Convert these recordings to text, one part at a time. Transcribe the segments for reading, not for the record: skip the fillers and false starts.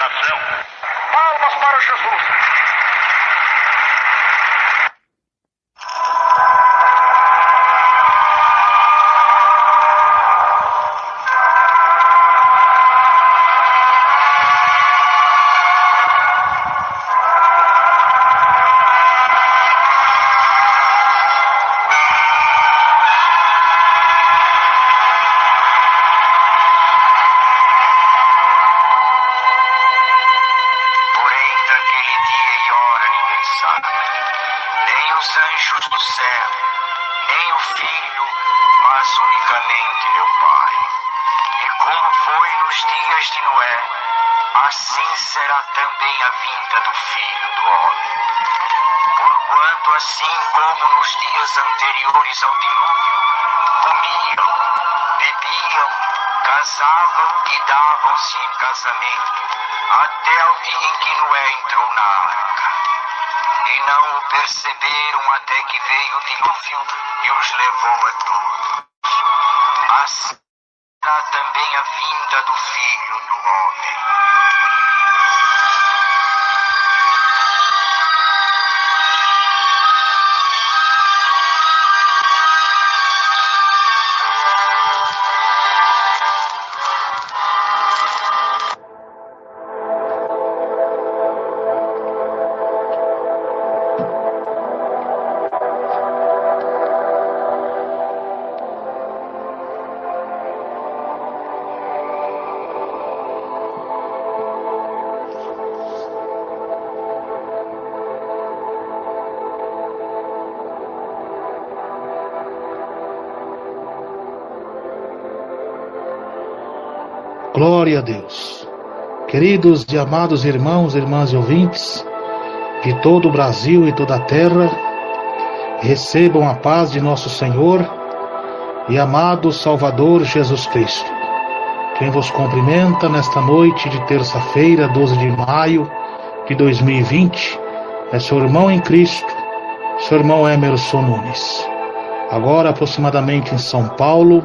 nação. Palmas para Jesus. Nem os anjos do céu, nem o Filho, mas unicamente meu Pai. E como foi nos dias de Noé, assim será também a vinda do Filho do Homem. Porquanto assim como nos dias anteriores ao dilúvio, comiam, bebiam, casavam e davam-se em casamento, até o dia em que Noé entrou na arca. E não o perceberam até que veio o dilúvio e os levou a todos. Assim será também a vinda do Filho do Homem. Glória a Deus. Queridos e amados irmãos e irmãs e ouvintes de todo o Brasil e toda a terra, recebam a paz de nosso Senhor e amado Salvador Jesus Cristo. Quem vos cumprimenta nesta noite de terça-feira, 12 de maio de 2020, é seu irmão em Cristo, seu irmão Emerson Nunes. Agora, aproximadamente em São Paulo,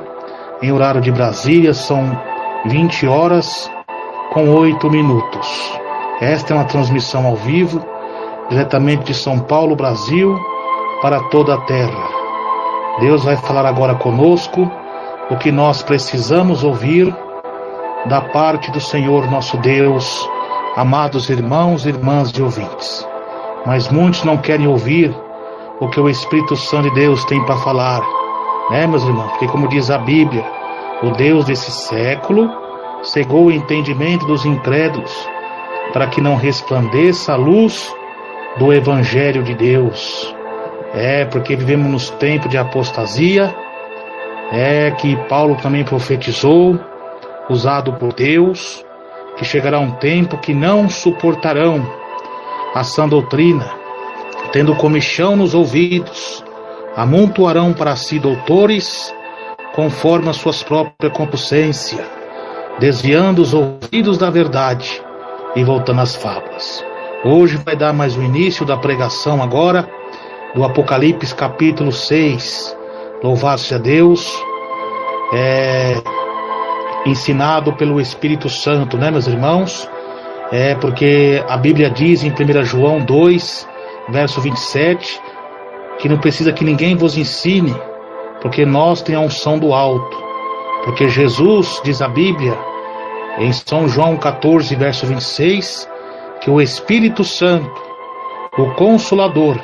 em horário de Brasília, são 20 horas com 8 minutos. Esta é uma transmissão ao vivo, diretamente de São Paulo, Brasil, para toda a terra. Deus vai falar agora conosco o que nós precisamos ouvir da parte do Senhor nosso Deus, amados irmãos e irmãs e ouvintes. Mas muitos não querem ouvir o que o Espírito Santo de Deus tem para falar, né, meus irmãos? Porque como diz a Bíblia, o Deus desse século cegou o entendimento dos incrédulos, para que não resplandeça a luz do Evangelho de Deus. Porque vivemos nos tempos de apostasia, que Paulo também profetizou, usado por Deus, que chegará um tempo que não suportarão a sã doutrina, tendo comichão nos ouvidos, amontoarão para si doutores, conforme as suas próprias concupiscências, desviando os ouvidos da verdade e voltando às fábulas. Hoje vai dar mais o início da pregação agora, do Apocalipse capítulo 6, louvado seja Deus, ensinado pelo Espírito Santo, né, meus irmãos? Porque a Bíblia diz em 1 João 2, verso 27, que não precisa que ninguém vos ensine, porque nós temos a unção do alto. Porque Jesus, diz a Bíblia, em São João 14, verso 26, que o Espírito Santo, o Consolador,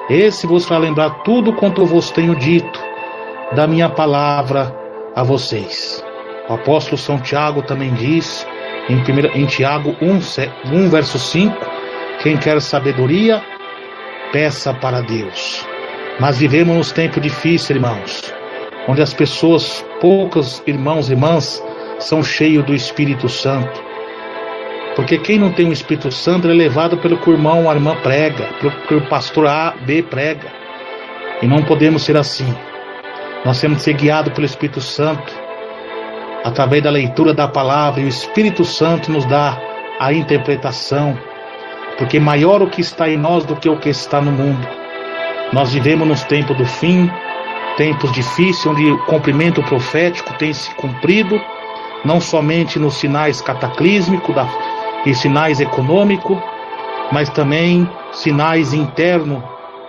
esse vos fará lembrar tudo quanto eu vos tenho dito, da minha palavra a vocês. O apóstolo São Tiago também diz, em Tiago 1, verso 5, quem quer sabedoria, peça para Deus. Mas vivemos nos tempos difíceis, irmãos, onde as pessoas, poucos irmãos e irmãs, são cheios do Espírito Santo. Porque quem não tem o Espírito Santo é levado pelo que o irmão ou a irmã prega, pelo que o pastor A, B prega. E não podemos ser assim. Nós temos que ser guiados pelo Espírito Santo, através da leitura da palavra, e o Espírito Santo nos dá a interpretação, porque maior o que está em nós do que o que está no mundo. Nós vivemos nos tempos do fim, tempos difíceis, onde o cumprimento profético tem se cumprido, não somente nos sinais cataclísmicos e sinais econômicos, mas também sinais internos,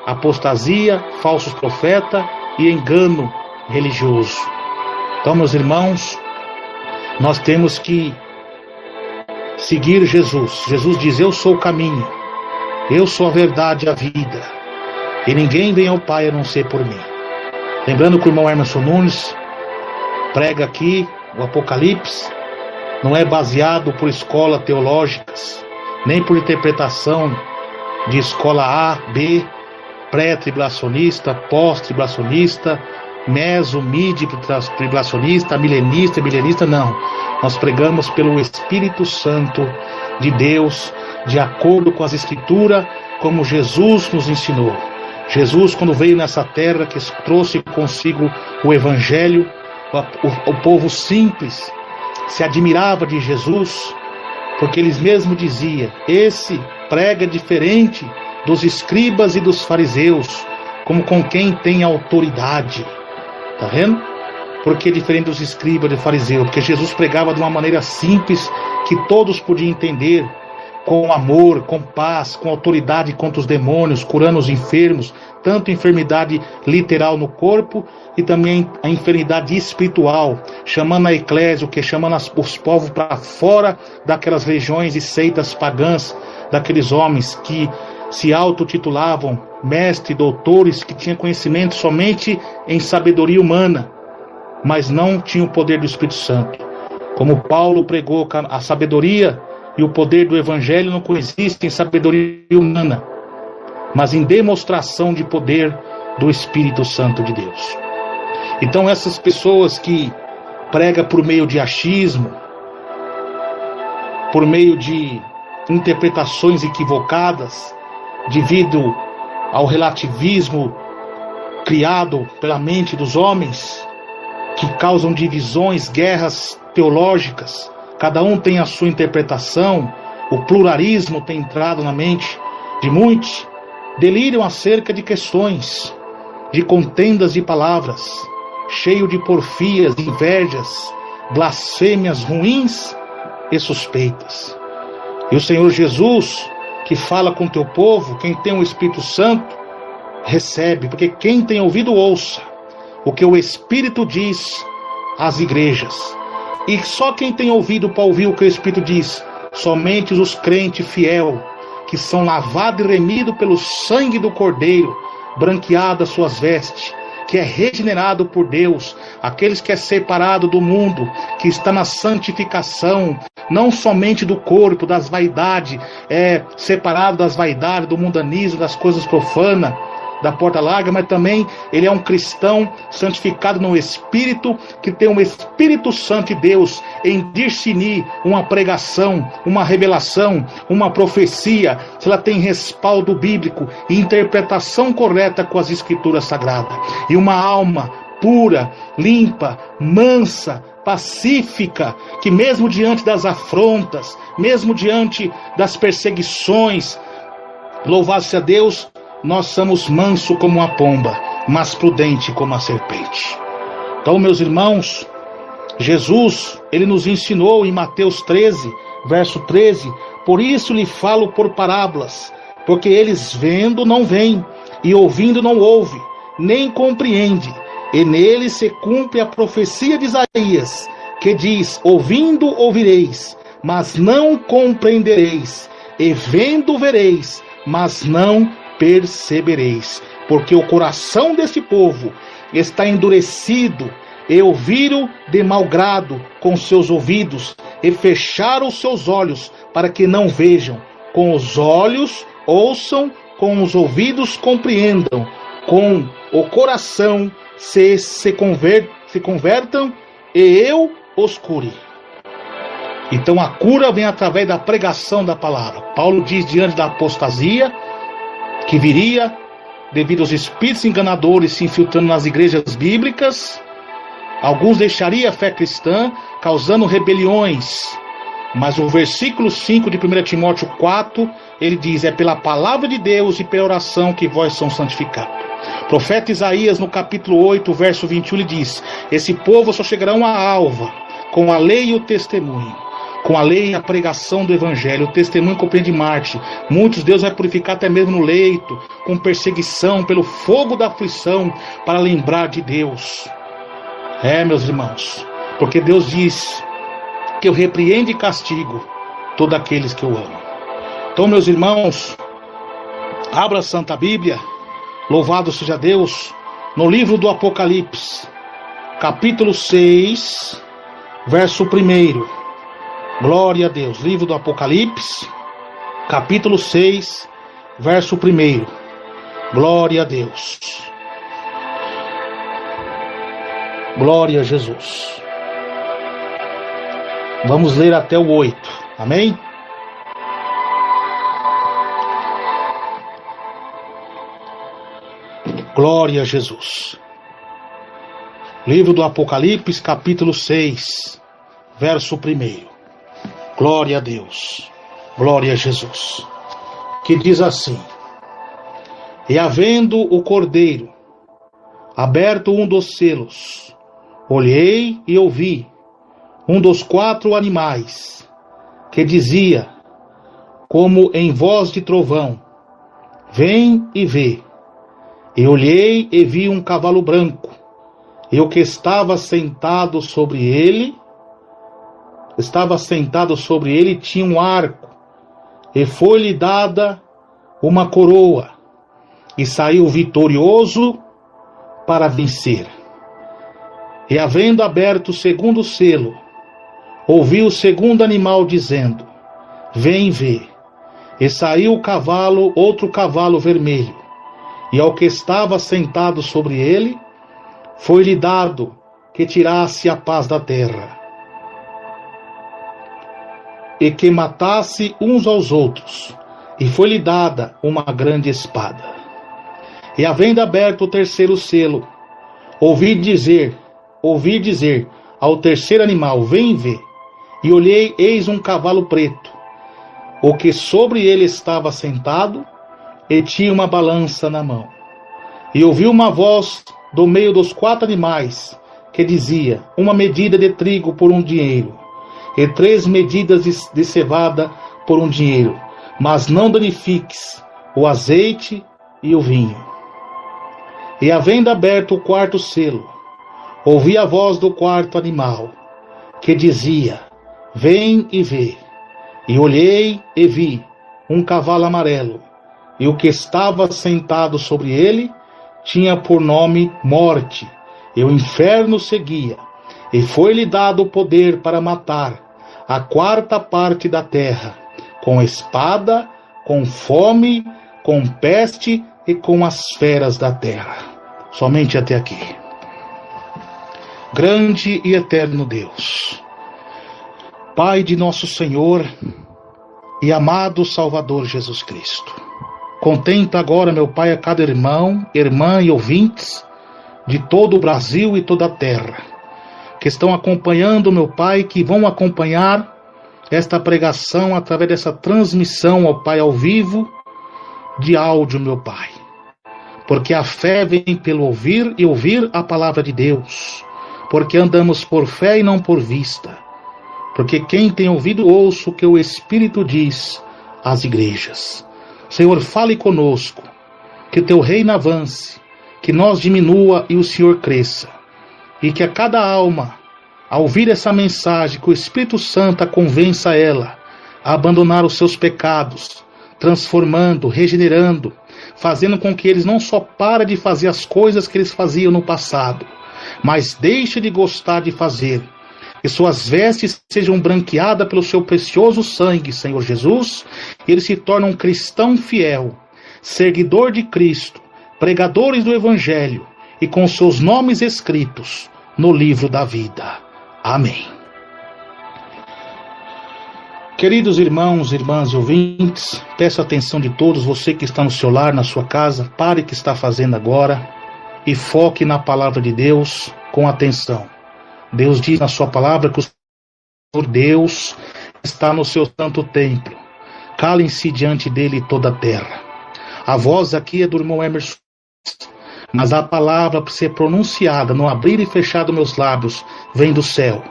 apostasia, falsos profetas e engano religioso. Então, meus irmãos, nós temos que seguir Jesus. Jesus diz: eu sou o caminho, eu sou a verdade e a vida, e ninguém vem ao Pai a não ser por mim. Lembrando que o irmão Emerson Nunes prega aqui o Apocalipse, não é baseado por escolas teológicas, nem por interpretação de escola A, B, pré-tribulacionista, pós-tribulacionista, meso, mid-tribulacionista, milenista, não. Nós pregamos pelo Espírito Santo de Deus, de acordo com as Escrituras, como Jesus nos ensinou. Jesus, quando veio nessa terra, que trouxe consigo o Evangelho, o povo simples se admirava de Jesus, porque eles mesmos diziam: esse prega diferente dos escribas e dos fariseus, como com quem tem autoridade. Tá vendo? Porque é diferente dos escribas e dos fariseus, porque Jesus pregava de uma maneira simples, que todos podiam entender, com amor, com paz, com autoridade contra os demônios, curando os enfermos, tanto enfermidade literal no corpo e também a enfermidade espiritual, chamando a eclésia, chamando os povos para fora daquelas regiões e seitas pagãs, daqueles homens que se autotitulavam mestres, doutores, que tinham conhecimento somente em sabedoria humana, mas não tinham o poder do Espírito Santo. Como Paulo pregou, a sabedoria e o poder do Evangelho não consistem em sabedoria humana, mas em demonstração de poder do Espírito Santo de Deus. Então essas pessoas que pregam por meio de achismo, por meio de interpretações equivocadas, devido ao relativismo criado pela mente dos homens, que causam divisões, guerras teológicas, cada um tem a sua interpretação, o pluralismo tem entrado na mente de muitos, delíriam acerca de questões, de contendas de palavras, cheio de porfias, invejas, blasfêmias ruins e suspeitas. E o Senhor Jesus, que fala com teu povo, quem tem o Espírito Santo, recebe, porque quem tem ouvido ouça o que o Espírito diz às igrejas. E só quem tem ouvido para ouvir o que o Espírito diz, somente os crentes fiel, que são lavados e remidos pelo sangue do Cordeiro, branqueadas suas vestes, que é regenerado por Deus, aqueles que é separado do mundo, que está na santificação, não somente do corpo, das vaidades, é separado das vaidades, do mundanismo, das coisas profanas, da porta larga, mas também ele é um cristão santificado no Espírito, que tem um Espírito Santo de Deus em discernir uma pregação, uma revelação, uma profecia, se ela tem respaldo bíblico e interpretação correta com as Escrituras Sagradas. E uma alma pura, limpa, mansa, pacífica, que mesmo diante das afrontas, mesmo diante das perseguições, louvado seja Deus, nós somos manso como uma pomba, mas prudente como a serpente. Então, meus irmãos, Jesus, ele nos ensinou em Mateus 13, verso 13, por isso lhe falo por parábolas, porque eles vendo não veem, e ouvindo não ouvem, nem compreendem, e neles se cumpre a profecia de Isaías, que diz: ouvindo ouvireis, mas não compreendereis, e vendo vereis, mas não percebereis, porque o coração desse povo está endurecido, e ouviram de mau grado com seus ouvidos, e fecharam os seus olhos, para que não vejam, com os olhos ouçam, com os ouvidos compreendam, com o coração se convertam, e eu os cure. Então a cura vem através da pregação da palavra. Paulo diz, diante da apostasia que viria devido aos espíritos enganadores se infiltrando nas igrejas bíblicas, alguns deixariam a fé cristã, causando rebeliões. Mas o versículo 5 de 1 Timóteo 4, ele diz: é pela palavra de Deus e pela oração que vós são santificados. O profeta Isaías, no capítulo 8, verso 21, ele diz: esse povo só chegarão à alva com a lei e o testemunho. com a lei e a pregação do evangelho, o testemunho com o de Marte. Muitos Deus vai purificar até mesmo no leito, com perseguição, pelo fogo da aflição, para lembrar de Deus. Meus irmãos, porque Deus diz que eu repreendo e castigo todos aqueles que eu amo. Então, meus irmãos, abra a Santa Bíblia, louvado seja Deus, no livro do Apocalipse, capítulo 6, verso 1. Glória a Deus. Livro do Apocalipse, capítulo 6, verso 1. Glória a Deus. Glória a Jesus. Vamos ler até o 8. Amém? Glória a Jesus. Livro do Apocalipse, capítulo 6, verso 1. Glória a Deus. Glória a Jesus. Que diz assim: E havendo o cordeiro aberto um dos selos, olhei e ouvi um dos 4 animais, que dizia, como em voz de trovão: Vem e vê. E olhei e vi um cavalo branco, e o que estava sentado sobre ele tinha um arco, e foi-lhe dada uma coroa, e saiu vitorioso para vencer. E havendo aberto o segundo selo, ouvi o segundo animal dizendo: Vem ver. E saiu o cavalo, outro cavalo vermelho, e ao que estava sentado sobre ele, foi-lhe dado que tirasse a paz da terra, e que matasse uns aos outros, e foi-lhe dada uma grande espada. E havendo aberto o terceiro selo, ouvi dizer ao terceiro animal: Vem ver. E olhei, eis um cavalo preto, o que sobre ele estava sentado, e tinha uma balança na mão. E ouvi uma voz do meio dos 4 animais, que dizia: Uma medida de trigo por 1 dinheiro, e 3 medidas de cevada por 1 dinheiro, mas não danifiques o azeite e o vinho. E havendo aberto o 4º selo, ouvi a voz do 4º animal, que dizia: Vem e vê. E olhei e vi um cavalo amarelo, e o que estava sentado sobre ele tinha por nome Morte, e o inferno seguia, e foi-lhe dado o poder para matar a 4ª parte da terra, com espada, com fome, com peste e com as feras da terra. Somente até aqui. Grande e eterno Deus, Pai de nosso Senhor e amado Salvador Jesus Cristo, contempla agora, meu Pai, a cada irmão, irmã e ouvintes de todo o Brasil e toda a terra, que estão acompanhando, meu Pai, que vão acompanhar esta pregação através dessa transmissão, ó Pai, ao vivo, de áudio, meu Pai. Porque a fé vem pelo ouvir e ouvir a palavra de Deus. Porque andamos por fé e não por vista. Porque quem tem ouvido, ouça o que o Espírito diz às igrejas. Senhor, fale conosco, que teu reino avance, que nós diminua e o Senhor cresça, e que a cada alma, ao ouvir essa mensagem, que o Espírito Santo a convença ela a abandonar os seus pecados, transformando, regenerando, fazendo com que eles não só parem de fazer as coisas que eles faziam no passado, mas deixem de gostar de fazer, que suas vestes sejam branqueadas pelo seu precioso sangue, Senhor Jesus, e ele se torna um cristão fiel, seguidor de Cristo, pregadores do Evangelho, e com seus nomes escritos no livro da vida. Amém. Queridos irmãos, irmãs e ouvintes, peço a atenção de todos, você que está no seu lar, na sua casa, pare o que está fazendo agora e foque na palavra de Deus com atenção. Deus diz na sua palavra que o Senhor Deus está no seu santo templo. Calem-se diante dele toda a terra. A voz aqui é do irmão Emerson, mas a palavra para ser pronunciada no abrir e fechar dos meus lábios vem do céu,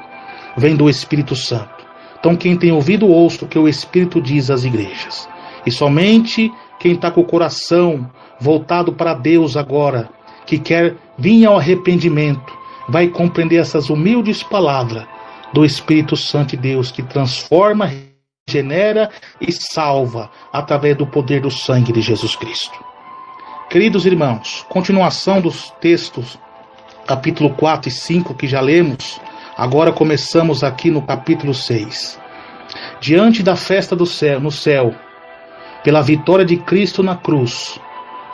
vem do Espírito Santo. Então quem tem ouvido, ouça o que o Espírito diz às igrejas. E somente quem está com o coração voltado para Deus agora, que quer vir ao arrependimento, vai compreender essas humildes palavras do Espírito Santo de Deus, que transforma, regenera e salva através do poder do sangue de Jesus Cristo. Queridos irmãos, continuação dos textos, capítulo 4 e 5 que já lemos, agora começamos aqui no capítulo 6. Diante da festa do céu, no céu, pela vitória de Cristo na cruz,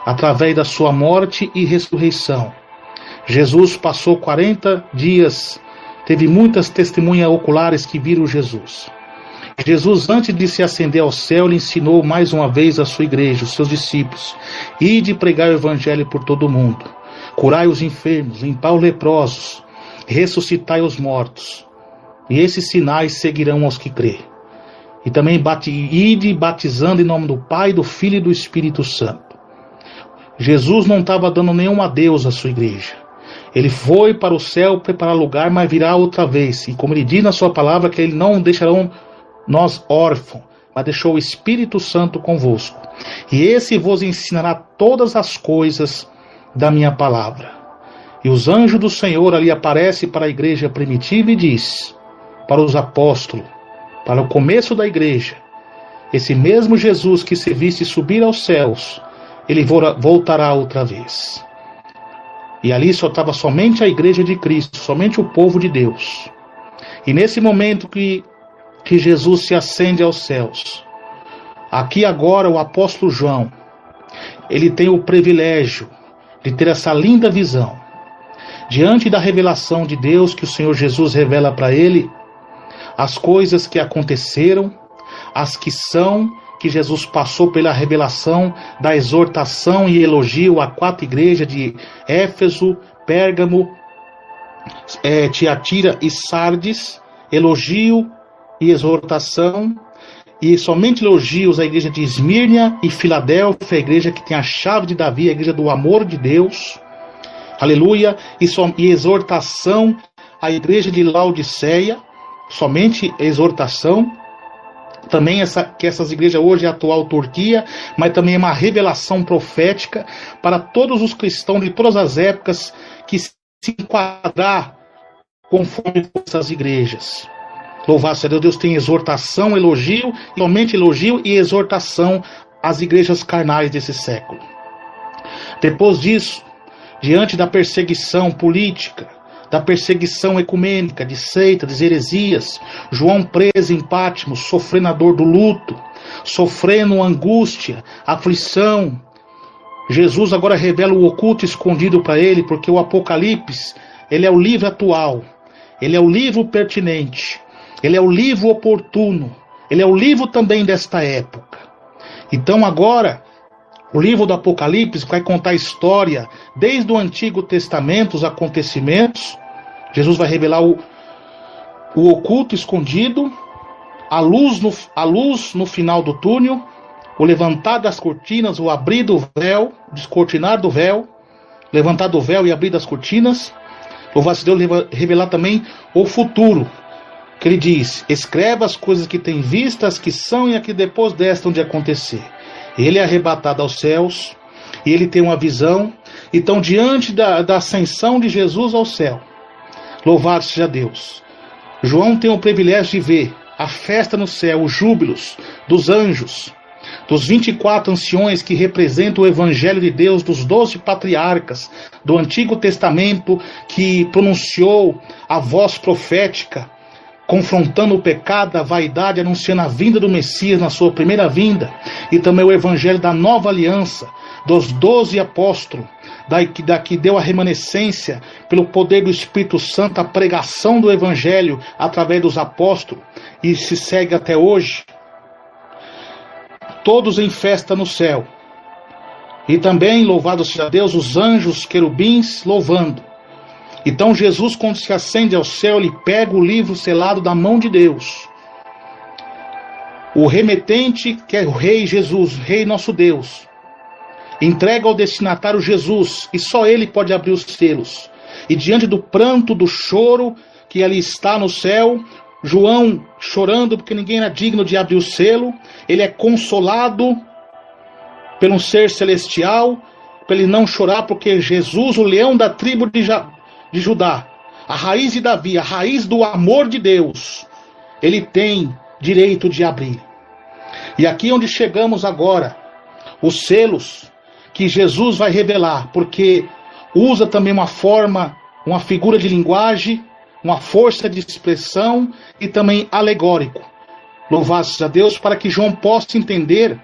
através da sua morte e ressurreição, Jesus passou 40 dias, teve muitas testemunhas oculares que viram Jesus. Jesus, antes de se ascender ao céu, lhe ensinou mais uma vez a sua igreja, os seus discípulos, ide pregar o evangelho por todo o mundo, curai os enfermos, limpar os leprosos, ressuscitai os mortos, e esses sinais seguirão aos que crê. E também ide batizando em nome do Pai, do Filho e do Espírito Santo. Jesus não estava dando nenhum adeus à sua igreja. Ele foi para o céu preparar lugar, mas virá outra vez. E como ele diz na sua palavra, que ele não deixará nós órfãos, mas deixou o Espírito Santo convosco. E esse vos ensinará todas as coisas da minha palavra. E os anjos do Senhor ali aparecem para a igreja primitiva e diz, para os apóstolos, para o começo da igreja, esse mesmo Jesus que se viste subir aos céus, ele voltará outra vez. E ali só estava somente a igreja de Cristo, somente o povo de Deus. E nesse momento que Jesus se ascende aos céus, aqui agora o apóstolo João, ele tem o privilégio de ter essa linda visão. Diante da revelação de Deus que o Senhor Jesus revela para ele, as coisas que aconteceram, as que são, que Jesus passou pela revelação da exortação e elogio a 4 igrejas de Éfeso, Pérgamo, Tiatira e Sardes, elogio e exortação, e somente elogios à igreja de Esmirna e Filadélfia, a igreja que tem a chave de Davi, a igreja do amor de Deus, aleluia, e exortação à igreja de Laodiceia, somente exortação. Também que essas igrejas hoje é a atual Turquia, mas também é uma revelação profética para todos os cristãos de todas as épocas que se enquadrar conforme essas igrejas. Louvado seja Deus, tem exortação, elogio, somente elogio e exortação às igrejas carnais desse século. Depois disso, diante da perseguição política, da perseguição ecumênica, de seitas, de heresias, João preso em Patmos, sofrendo a dor do luto, sofrendo angústia, aflição. Jesus agora revela o oculto escondido para ele, porque o Apocalipse, ele é o livro atual, ele é o livro pertinente, ele é o livro oportuno, ele é o livro também desta época. Então agora, o livro do Apocalipse vai contar a história, desde o Antigo Testamento, os acontecimentos. Jesus vai revelar o oculto escondido, a luz no final do túnel, o levantar das cortinas, o abrir do véu, descortinar do véu, levantar do véu e abrir das cortinas. Louvado seja Deus, revelar também o futuro, que ele diz, escreva as coisas que tem vistas, que são e que depois destas de acontecer. Ele é arrebatado aos céus, e ele tem uma visão. Então, diante da ascensão de Jesus ao céu, louvado seja Deus, João tem o privilégio de ver a festa no céu, os júbilos dos anjos, dos 24 anciões que representam o Evangelho de Deus, dos 12 patriarcas do Antigo Testamento que pronunciou a voz profética, confrontando o pecado, a vaidade, anunciando a vinda do Messias na sua primeira vinda, e também o Evangelho da nova aliança, dos 12 apóstolos, que deu a remanescência, pelo poder do Espírito Santo, a pregação do Evangelho através dos apóstolos, e se segue até hoje, todos em festa no céu. E também, louvado seja Deus, os anjos, querubins, louvando. Então Jesus, quando se ascende ao céu, ele pega o livro selado da mão de Deus. O remetente, que é o Rei Jesus, Rei nosso Deus, entrega ao destinatário Jesus, e só ele pode abrir os selos. E diante do pranto, do choro, que ali está no céu, João chorando porque ninguém era digno de abrir o selo. Ele é consolado pelo ser celestial, para ele não chorar, porque Jesus, o leão da tribo de Judá, a raiz de Davi, a raiz do amor de Deus, ele tem direito de abrir. E aqui onde chegamos agora, os selos que Jesus vai revelar, porque usa também uma forma, uma figura de linguagem, uma força de expressão e também alegórico. Louvado seja Deus, para que João possa entender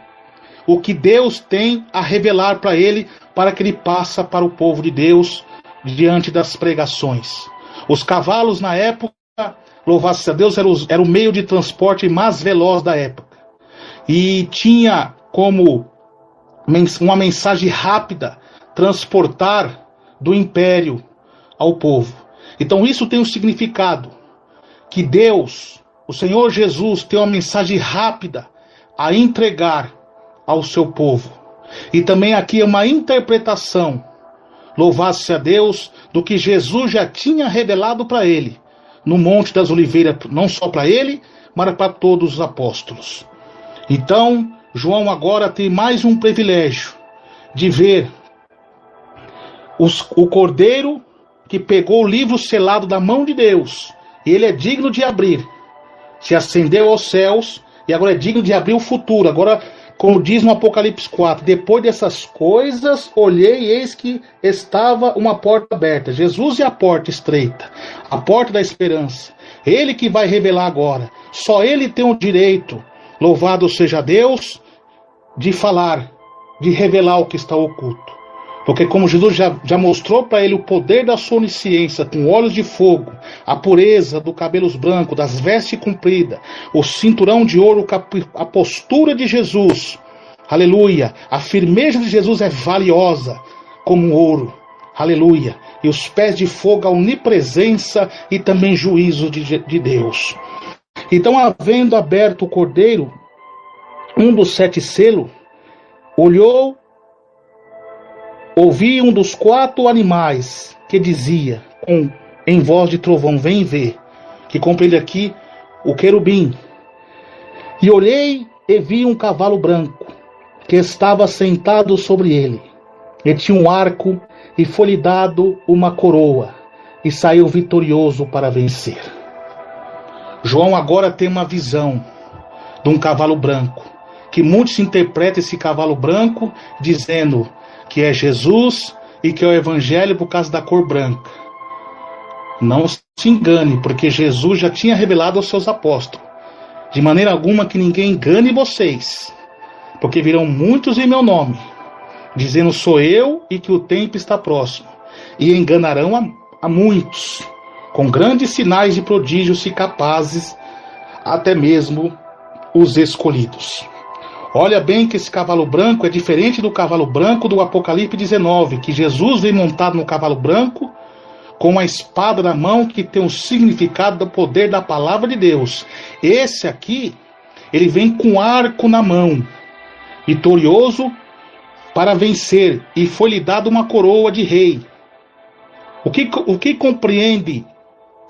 o que Deus tem a revelar para ele, para que ele passe para o povo de Deus diante das pregações. Os cavalos na época, louvado seja Deus, era o meio de transporte mais veloz da época. E tinha como uma mensagem rápida transportar do império ao povo. Então isso tem um significado, que Deus, o Senhor Jesus, tem uma mensagem rápida a entregar ao seu povo. E também aqui é uma interpretação, louvado seja Deus, do que Jesus já tinha revelado para ele, no Monte das Oliveiras, não só para ele, mas para todos os apóstolos. Então, João agora tem mais um privilégio de ver o Cordeiro que pegou o livro selado da mão de Deus, e ele é digno de abrir, se ascendeu aos céus, e agora é digno de abrir o futuro. Agora, como diz no Apocalipse 4, depois dessas coisas, olhei e eis que estava uma porta aberta. Jesus é a porta estreita, a porta da esperança. Ele que vai revelar agora. Só ele tem o direito, louvado seja Deus, de falar, de revelar o que está oculto. Porque como Jesus já mostrou para ele o poder da sua onisciência, com olhos de fogo, a pureza do cabelos brancos, das vestes compridas, o cinturão de ouro, a postura de Jesus, aleluia, a firmeza de Jesus é valiosa como ouro, aleluia, e os pés de fogo, a onipresença e também juízo de Deus. Então, havendo aberto o cordeiro, um dos 7 selos, olhou, ouvi um dos 4 animais que dizia, em voz de trovão, vem ver, que compreende aqui o querubim. E olhei e vi um cavalo branco, que estava sentado sobre ele. E tinha um arco, e foi-lhe dado uma coroa, e saiu vitorioso para vencer. João agora tem uma visão de um cavalo branco, que muitos interpretam esse cavalo branco dizendo que é Jesus e que é o Evangelho por causa da cor branca. Não se engane, porque Jesus já tinha revelado aos seus apóstolos: de maneira alguma que ninguém engane vocês, porque virão muitos em meu nome, dizendo sou eu e que o tempo está próximo, e enganarão a muitos, com grandes sinais e prodígios se capazes, até mesmo os escolhidos. Olha bem que esse cavalo branco é diferente do cavalo branco do Apocalipse 19, que Jesus vem montado no cavalo branco, com uma espada na mão que tem o significado do poder da palavra de Deus. Esse aqui, ele vem com arco na mão, vitorioso para vencer, e foi-lhe dado uma coroa de rei. O que compreende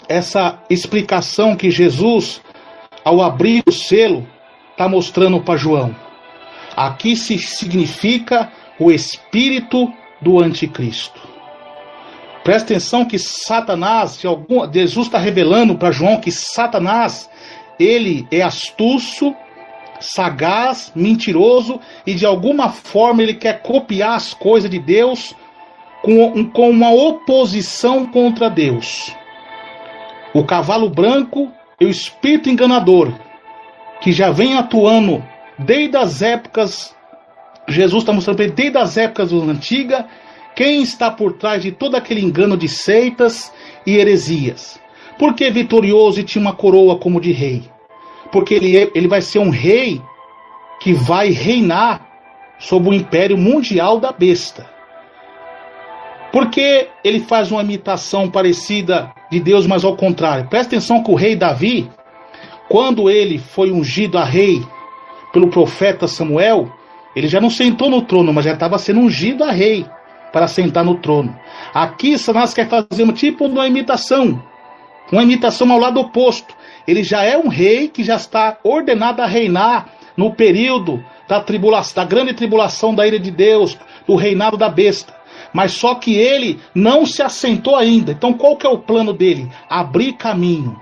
essa explicação que Jesus, ao abrir o selo, está mostrando para João? Aqui se significa o espírito do anticristo. Presta atenção que Satanás, Jesus está revelando para João que Satanás, ele é astuto, sagaz, mentiroso, e de alguma forma ele quer copiar as coisas de Deus com uma oposição contra Deus. O cavalo branco é o espírito enganador, que já vem atuando desde as épocas, Jesus está mostrando para ele, desde as épocas antigas, quem está por trás de todo aquele engano de seitas e heresias. Por que vitorioso e tinha uma coroa como de rei? Porque ele vai ser um rei que vai reinar sobre o império mundial da besta. Por que ele faz uma imitação parecida de Deus, mas ao contrário? Presta atenção que o rei Davi, quando ele foi ungido a rei pelo profeta Samuel, ele já não sentou no trono, mas já estava sendo ungido a rei para sentar no trono. Aqui Satanás quer fazer uma imitação ao lado oposto. ele já é um rei que já está ordenado a reinar no período da tribulação, da grande tribulação da ira de Deus, do reinado da besta. Mas só que ele não se assentou ainda. Então qual que é o plano dele? Abrir caminho.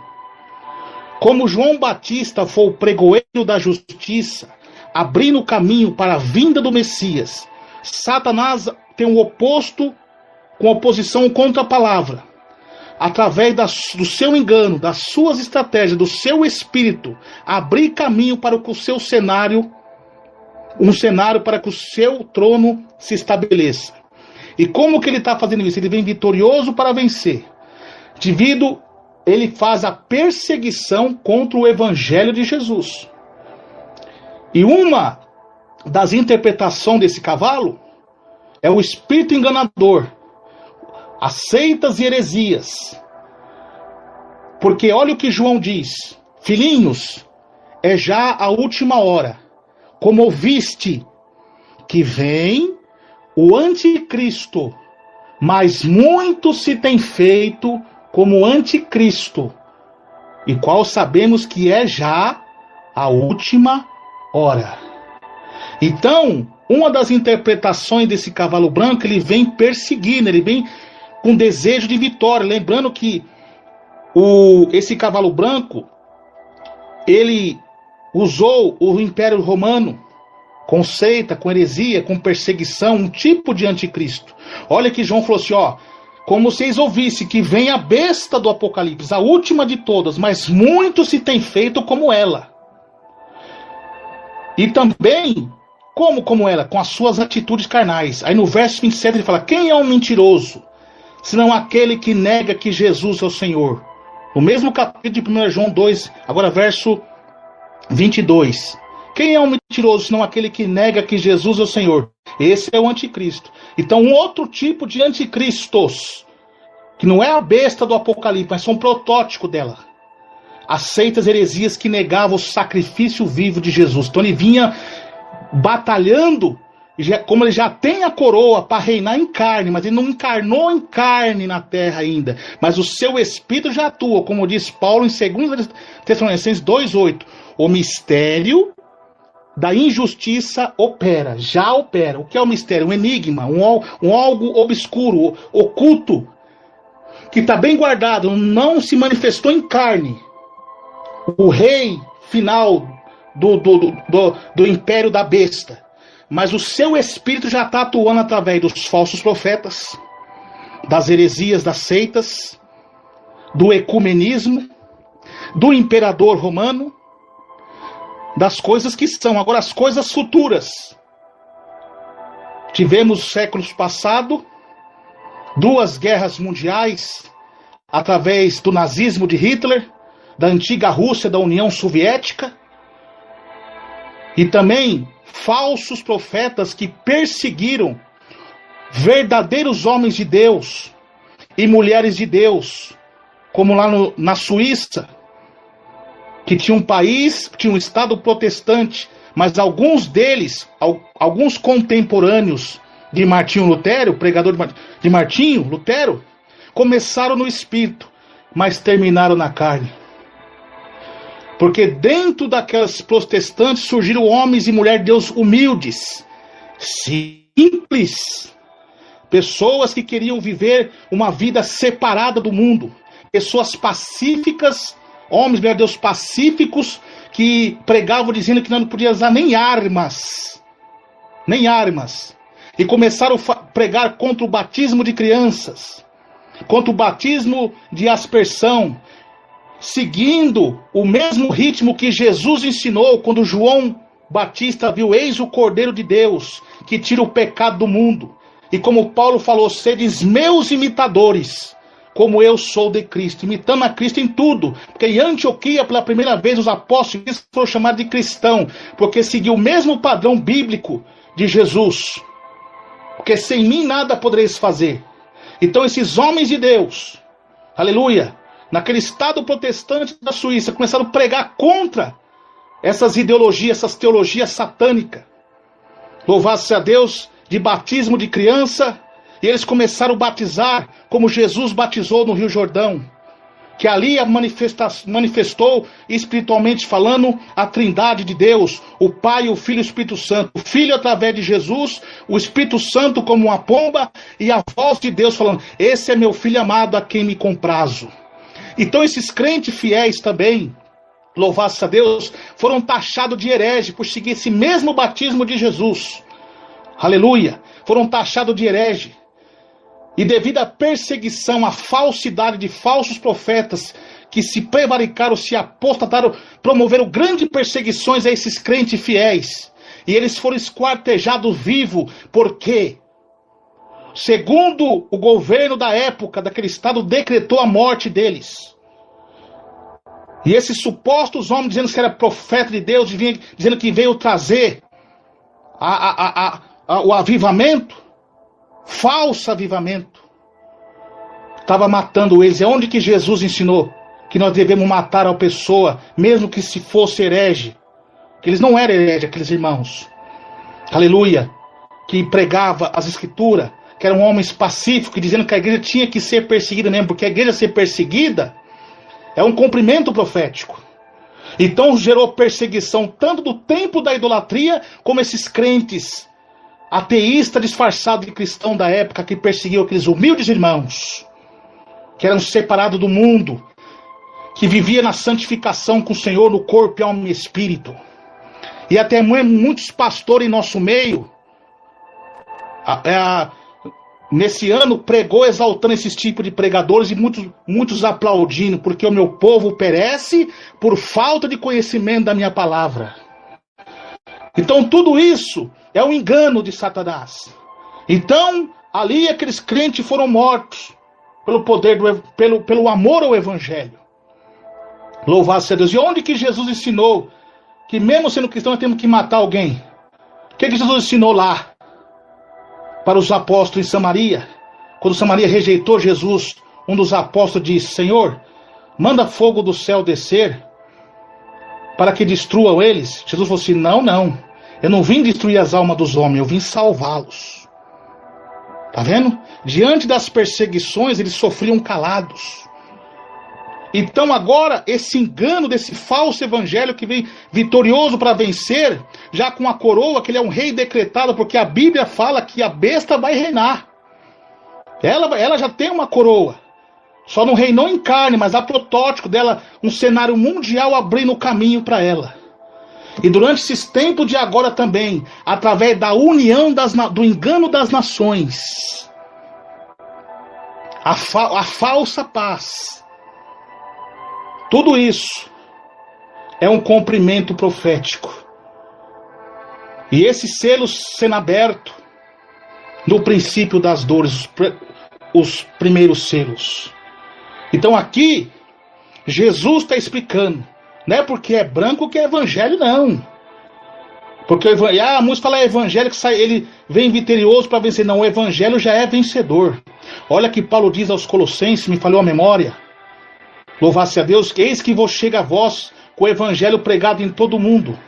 Como João Batista foi o pregoeiro da justiça, abrindo caminho para a vinda do Messias, Satanás tem um oposto com oposição contra a palavra. Através do seu engano, das suas estratégias, do seu espírito, abrir caminho para que o seu cenário, um cenário para que o seu trono se estabeleça. E como que ele está fazendo isso? Ele vem vitorioso para vencer. Ele faz a perseguição contra o evangelho de Jesus. E uma das interpretações desse cavalo é o espírito enganador, as seitas e heresias. Porque olha o que João diz: filhinhos, é já a última hora. Como ouviste que vem o anticristo, mas muito se tem feito como anticristo, e qual sabemos que é já a última hora. Então, uma das interpretações desse cavalo branco, ele vem perseguindo, ele vem com desejo de vitória. Lembrando que esse cavalo branco, ele usou o Império Romano com seita, com heresia, com perseguição, um tipo de anticristo. Olha que João falou assim, ó: como vocês ouvissem que vem a besta do Apocalipse, a última de todas, mas muito se tem feito como ela. E também, como ela? Com as suas atitudes carnais. Aí no verso 27 ele fala: quem é um mentiroso, senão aquele que nega que Jesus é o Senhor? No mesmo capítulo de 1 João 2, agora verso 22. Quem é um mentiroso, senão aquele que nega que Jesus é o Senhor? Esse é o anticristo. Então, um outro tipo de anticristos, que não é a besta do Apocalipse, mas são um protótipo dela. As seitas heresias que negavam o sacrifício vivo de Jesus. Então ele vinha batalhando, como ele já tem a coroa para reinar em carne, mas ele não encarnou em carne na terra ainda. Mas o seu espírito já atua, como diz Paulo em 2 Tessalonicenses 2,8. O mistério da injustiça já opera. O que é o mistério? Um enigma, um algo obscuro, oculto, que está bem guardado, não se manifestou em carne. O rei final do império da besta. Mas o seu espírito já está atuando através dos falsos profetas, das heresias, das seitas, do ecumenismo, do imperador romano, das coisas que são. Agora, as coisas futuras. Tivemos séculos passados 2 guerras mundiais através do nazismo de Hitler, da antiga Rússia, da União Soviética, e também falsos profetas que perseguiram verdadeiros homens de Deus e mulheres de Deus, como lá na Suíça, que tinha um país, tinha um estado protestante, mas alguns deles, alguns contemporâneos de Martinho Lutero, pregador de Martinho Lutero, começaram no espírito, mas terminaram na carne. Porque dentro daquelas protestantes surgiram homens e mulheres de Deus humildes, simples, pessoas que queriam viver uma vida separada do mundo, pessoas pacíficas, homens e mulheres de Deus pacíficos, que pregavam dizendo que não podia usar nem armas, e começaram a pregar contra o batismo de crianças, contra o batismo de aspersão, seguindo o mesmo ritmo que Jesus ensinou quando João Batista viu: eis o Cordeiro de Deus, que tira o pecado do mundo. E como Paulo falou: sedes meus imitadores, como eu sou de Cristo, imitando a Cristo em tudo. Porque em Antioquia, pela primeira vez, os apóstolos foram chamados de cristão, porque seguiu o mesmo padrão bíblico de Jesus. Porque sem mim nada podereis fazer. Então esses homens de Deus, aleluia, naquele estado protestante da Suíça, começaram a pregar contra essas ideologias, essas teologias satânicas. Louvado seja Deus, de batismo de criança, e eles começaram a batizar como Jesus batizou no Rio Jordão. que ali manifestou espiritualmente falando a trindade de Deus, o Pai, o Filho e o Espírito Santo. O Filho através de Jesus, o Espírito Santo como uma pomba e a voz de Deus falando: esse é meu Filho amado a quem me comprazo. Então esses crentes fiéis também, louvado a Deus, foram taxados de herege por seguir esse mesmo batismo de Jesus. Aleluia! Foram taxados de herege. E devido à perseguição, à falsidade de falsos profetas que se prevaricaram, se apostataram, promoveram grandes perseguições a esses crentes fiéis. E eles foram esquartejados vivos, porque, segundo o governo da época, daquele estado, decretou a morte deles. E esses supostos homens dizendo que era profeta de Deus, dizendo que veio trazer o avivamento, falso avivamento, estava matando eles. É onde que Jesus ensinou que nós devemos matar a pessoa, mesmo que se fosse herege. Que eles não eram herege, aqueles irmãos, aleluia, que pregava as escrituras, que eram homens pacíficos, dizendo que a igreja tinha que ser perseguida mesmo, porque a igreja ser perseguida é um cumprimento profético. Então gerou perseguição tanto do tempo da idolatria, como esses crentes ateístas disfarçados de cristão da época, que perseguiam aqueles humildes irmãos, que eram separados do mundo, que viviam na santificação com o Senhor no corpo, alma e espírito. E até muitos pastores em nosso meio, nesse ano, pregou exaltando esses tipos de pregadores, e muitos aplaudindo, porque o meu povo perece por falta de conhecimento da minha palavra. Então tudo isso é um engano de Satanás. Então ali aqueles crentes foram mortos pelo poder, pelo amor ao Evangelho. Louvado seja Deus. E onde que Jesus ensinou que mesmo sendo cristão nós temos que matar alguém? O que Jesus ensinou lá para os apóstolos em Samaria? Quando Samaria rejeitou Jesus, um dos apóstolos disse: Senhor, manda fogo do céu descer para que destruam eles. Jesus falou assim: não, eu não vim destruir as almas dos homens, eu vim salvá-los. Tá vendo? Diante das perseguições, eles sofriam calados. Então agora, esse engano desse falso evangelho que vem vitorioso para vencer, já com a coroa, que ele é um rei decretado, porque a Bíblia fala que a besta vai reinar. Ela já tem uma coroa. Só não reinou em carne, mas há protótipo dela, um cenário mundial abrindo o caminho para ela. E durante esses tempos de agora também, através da união do engano das nações, a falsa paz, tudo isso é um cumprimento profético. E esses selos sendo abertos no princípio das dores, os primeiros selos. Então aqui, Jesus está explicando. Não é porque é branco que é evangelho, não. Porque a música fala evangelho que ele vem vitorioso para vencer. Não, o evangelho já é vencedor. Olha que Paulo diz aos Colossenses, me falhou a memória. Louvado-se a Deus, que eis que vos chega a vós com o evangelho pregado em todo o mundo.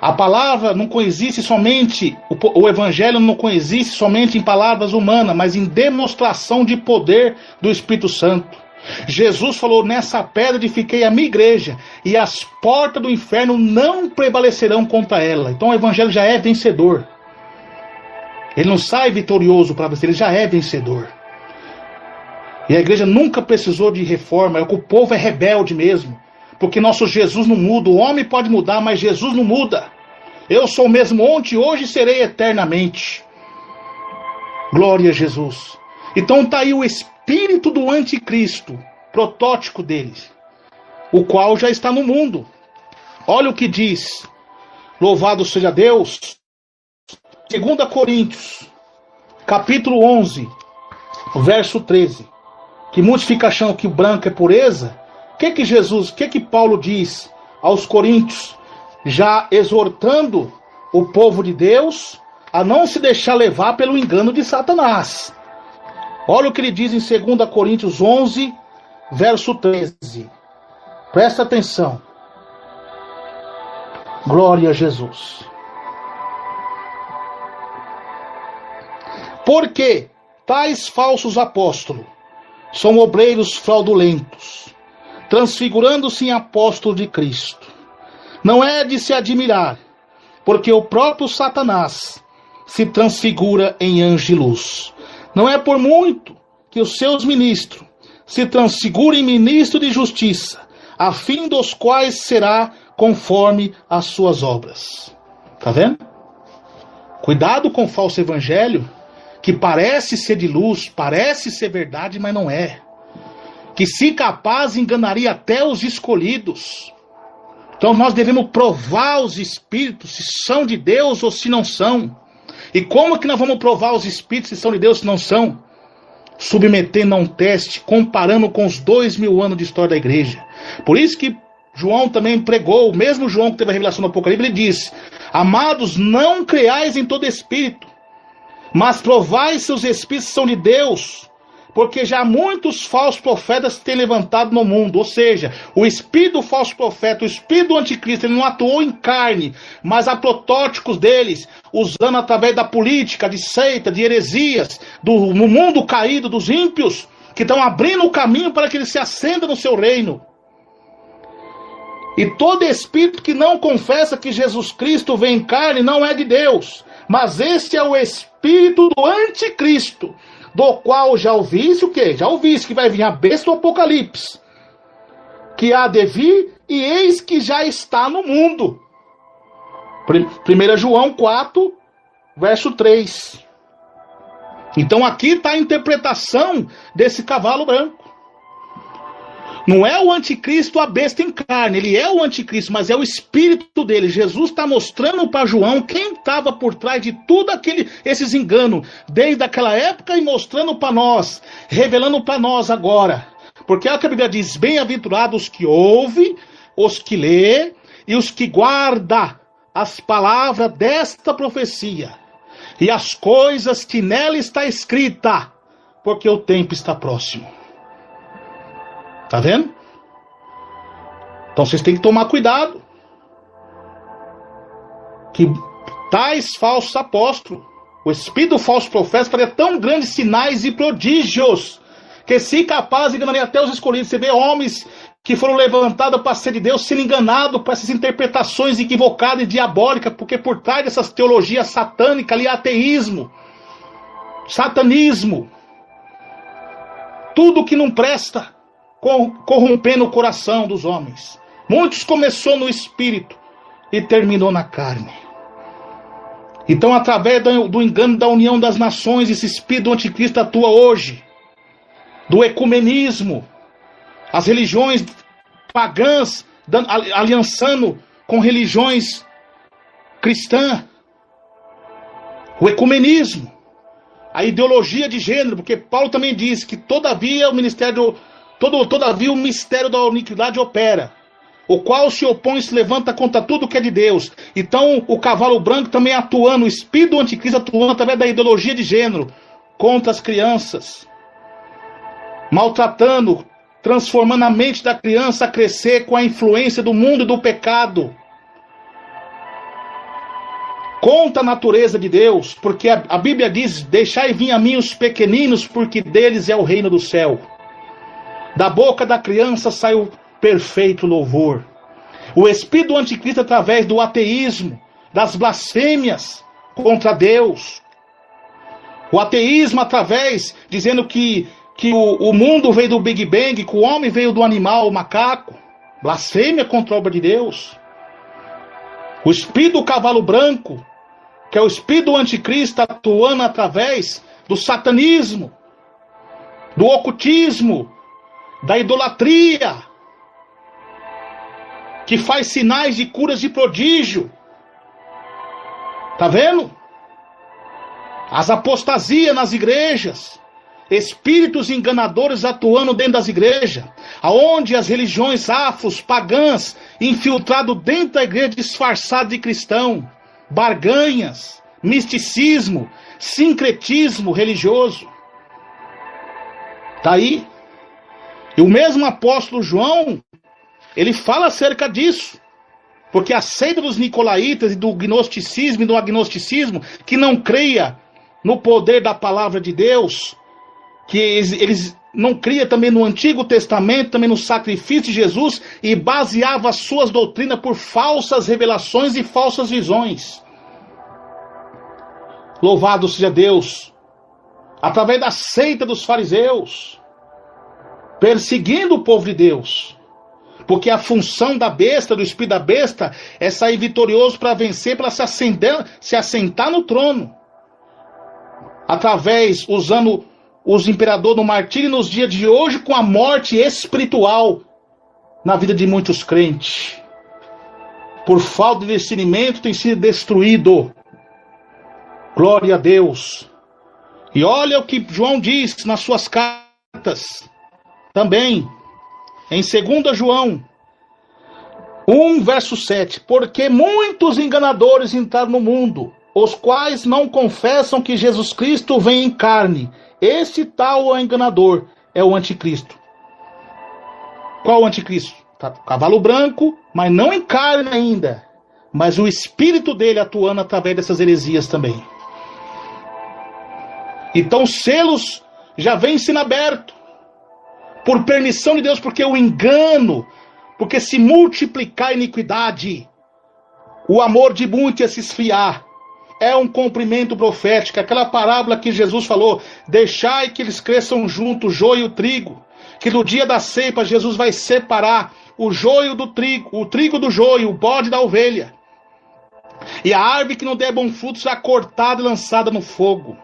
A palavra não coexiste somente, o evangelho não coexiste somente em palavras humanas, mas em demonstração de poder do Espírito Santo. Jesus falou: nessa pedra edifiquei a minha igreja, e as portas do inferno não prevalecerão contra ela. Então o evangelho já é vencedor. Ele não sai vitorioso para vencer, ele já é vencedor. E a igreja nunca precisou de reforma, é que o povo é rebelde mesmo. Porque nosso Jesus não muda, o homem pode mudar, mas Jesus não muda. Eu sou o mesmo ontem, hoje e serei eternamente. Glória a Jesus. Então está aí o espírito do anticristo, protótipo dele, o qual já está no mundo. Olha o que diz, louvado seja Deus, 2 Coríntios, capítulo 11, verso 13, que muitos ficam achando que o branco é pureza. O que Paulo diz aos coríntios, já exortando o povo de Deus a não se deixar levar pelo engano de Satanás? Olha o que ele diz em 2 Coríntios 11, verso 13. Presta atenção. Glória a Jesus. Porque tais falsos apóstolos são obreiros fraudulentos, transfigurando-se em apóstolos de Cristo. Não é de se admirar, porque o próprio Satanás se transfigura em anjo de luz. Não é por muito que os seus ministros se transfigurem em ministro de justiça, a fim dos quais será conforme as suas obras. Tá vendo? Cuidado com o falso evangelho, que parece ser de luz, parece ser verdade, mas não é. Que se capaz enganaria até os escolhidos. Então nós devemos provar os espíritos, se são de Deus ou se não são. E como que nós vamos provar os espíritos, se são de Deus ou se não são? Submetendo a um teste, comparando com os 2000 anos de história da igreja. Por isso que João também pregou, o mesmo João que teve a revelação do Apocalipse, ele disse: amados, não creais em todo espírito, mas provai se os espíritos são de Deus, porque já muitos falsos profetas têm levantado no mundo. Ou seja, o espírito do falso profeta, o espírito do anticristo, ele não atuou em carne, mas há protótipos deles, usando através da política, de seita, de heresias, no mundo caído dos ímpios, que estão abrindo o caminho para que ele se acenda no seu reino. E todo espírito que não confessa que Jesus Cristo vem em carne não é de Deus, mas este é o espírito do anticristo, do qual já ouviste o quê? Já ouviste que vai vir a besta do Apocalipse, que há de vir, e eis que já está no mundo. 1 João 4, verso 3. Então aqui está a interpretação desse cavalo branco. Não é o anticristo a besta em carne, ele é o anticristo, mas é o espírito dele. Jesus está mostrando para João quem estava por trás de tudo esses enganos, desde aquela época, e mostrando para nós, revelando para nós agora. Porque é o que a Bíblia diz: bem-aventurados os que ouvem, os que lê e os que guardam as palavras desta profecia e as coisas que nela está escrita, porque o tempo está próximo. Tá vendo? Então vocês têm que tomar cuidado. Que tais falsos apóstolos, o espírito do falso profeta, faria tão grandes sinais e prodígios, que se capaz enganaria até os escolhidos. Você vê homens que foram levantados para ser de Deus, sendo enganados por essas interpretações equivocadas e diabólicas, porque por trás dessas teologias satânicas ali, ateísmo, satanismo, tudo que não presta, corrompendo o coração dos homens. Muitos começou no espírito e terminou na carne. Então, através do engano da união das nações, esse espírito do anticristo atua hoje. Do ecumenismo, as religiões pagãs aliançando com religiões cristãs. O ecumenismo, a ideologia de gênero, porque Paulo também diz que todavia o mistério da iniquidade opera, o qual se opõe e se levanta contra tudo que é de Deus. Então o cavalo branco também atuando, o espírito do anticristo atuando através da ideologia de gênero contra as crianças, maltratando, transformando a mente da criança a crescer com a influência do mundo e do pecado, contra a natureza de Deus, porque a Bíblia diz: deixai vir a mim os pequeninos, porque deles é o reino do céu. Da boca da criança sai o perfeito louvor. O espírito do anticristo através do ateísmo, das blasfêmias contra Deus. O ateísmo através, dizendo que o mundo veio do Big Bang, que o homem veio do animal, o macaco. Blasfêmia contra a obra de Deus. O espírito do cavalo branco, que é o espírito do anticristo atuando através do satanismo, do ocultismo, da idolatria, que faz sinais de curas de prodígio. Tá vendo? As apostasias nas igrejas, espíritos enganadores atuando dentro das igrejas, aonde as religiões afros, pagãs, infiltrado dentro da igreja, disfarçado de cristão, barganhas, misticismo, sincretismo religioso. Tá aí. E o mesmo apóstolo João, ele fala acerca disso. Porque a seita dos nicolaítas e do gnosticismo e do agnosticismo, que não creia no poder da palavra de Deus, que eles não cria também no Antigo Testamento, também no sacrifício de Jesus, e baseava as suas doutrinas por falsas revelações e falsas visões. Louvado seja Deus, através da seita dos fariseus, perseguindo o povo de Deus, porque a função da besta, do espírito da besta, é sair vitorioso para vencer, para se assentar no trono, através, usando os imperadores do martírio nos dias de hoje, com a morte espiritual na vida de muitos crentes. Por falta de discernimento tem sido destruído. Glória a Deus. E olha o que João diz nas suas cartas, também, em 2 João 1, verso 7. Porque muitos enganadores entraram no mundo, os quais não confessam que Jesus Cristo vem em carne. Esse tal enganador é o anticristo. Qual o anticristo? Cavalo branco, mas não em carne ainda, mas o espírito dele atuando através dessas heresias também. Então os selos já vêm sendo abertos, por permissão de Deus, porque o engano, porque se multiplicar a iniquidade, o amor de muitos ia se esfriar. É um cumprimento profético, aquela parábola que Jesus falou: deixai que eles cresçam junto, o joio e o trigo, que no dia da ceifa Jesus vai separar o joio do trigo, o trigo do joio, o bode da ovelha. E a árvore que não der bom fruto será cortada e lançada no fogo.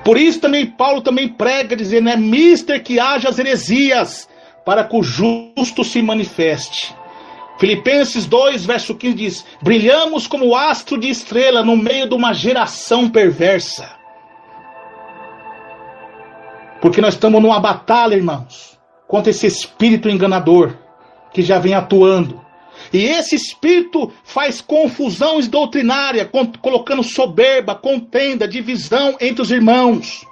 Por isso também Paulo também prega, dizendo: é mister que haja as heresias, para que o justo se manifeste. Filipenses 2, verso 15 diz: brilhamos como astro de estrela no meio de uma geração perversa. Porque nós estamos numa batalha, irmãos, contra esse espírito enganador que já vem atuando. E esse espírito faz confusão doutrinária, colocando soberba, contenda, divisão entre os irmãos.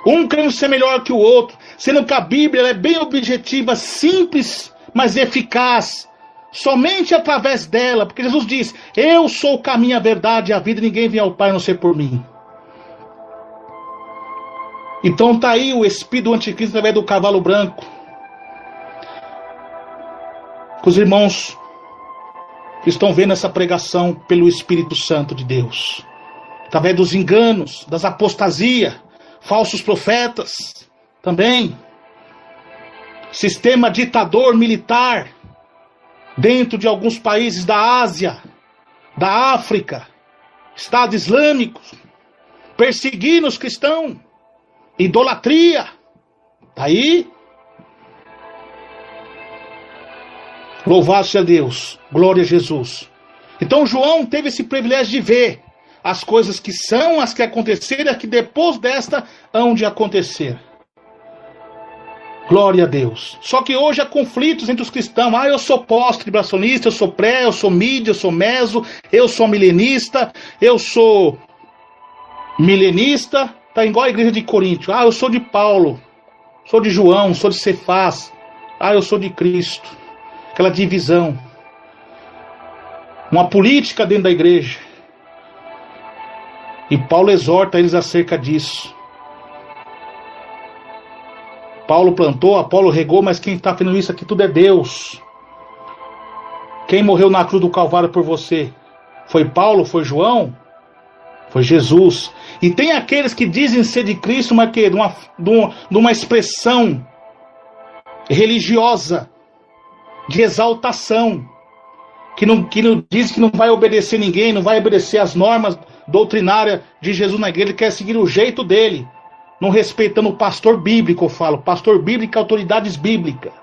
Um querendo ser melhor que o outro, sendo que a Bíblia é bem objetiva, simples, mas eficaz. Somente através dela, porque Jesus diz: eu sou o caminho, a verdade e a vida, ninguém vem ao Pai a não ser por mim. Então está aí o espírito do anticristo através do cavalo branco. Os irmãos estão vendo essa pregação pelo Espírito Santo de Deus, através dos enganos, das apostasias, falsos profetas, também sistema ditador militar dentro de alguns países da Ásia, da África, Estado Islâmico, perseguindo os cristãos, idolatria, tá aí. Louvado seja Deus, glória a Jesus. Então João teve esse privilégio de ver as coisas que são, as que aconteceram, as que depois desta hão de acontecer. Glória a Deus. Só que hoje há conflitos entre os cristãos. Eu sou pós-tribulacionista, eu sou pré, eu sou mídia, eu sou meso, eu sou milenista, eu sou milenista. Tá igual a igreja de Corinto. Eu sou de Paulo, sou de João, sou de Cefás. Eu sou de Cristo. Aquela divisão. Uma política dentro da igreja. E Paulo exorta eles acerca disso. Paulo plantou, Apolo regou, mas quem está fazendo isso aqui tudo é Deus. Quem morreu na cruz do Calvário por você? Foi Paulo? Foi João? Foi Jesus. E tem aqueles que dizem ser de Cristo, mas que de uma expressão religiosa, de exaltação, que não diz que não vai obedecer ninguém, não vai obedecer as normas doutrinárias de Jesus na igreja, ele quer seguir o jeito dele, não respeitando o pastor bíblico, eu falo, pastor bíblico, autoridades bíblicas.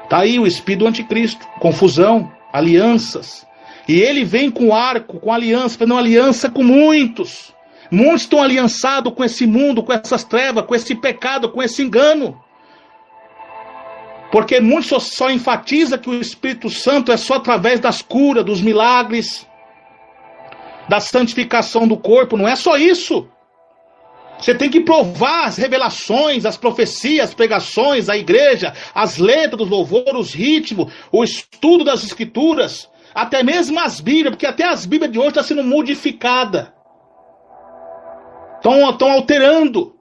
Tá aí o espírito do anticristo, confusão, alianças, e ele vem com arco, com aliança, fazendo aliança com muitos. Muitos estão aliançados com esse mundo, com essas trevas, com esse pecado, com esse engano. Porque muitos só enfatiza que o Espírito Santo é só através das curas, dos milagres, da santificação do corpo. Não é só isso. Você tem que provar as revelações, as profecias, as pregações, a igreja, as letras dos louvores, os ritmos, o estudo das escrituras, até mesmo as Bíblias, porque até as Bíblias de hoje estão sendo modificadas. Estão alterando.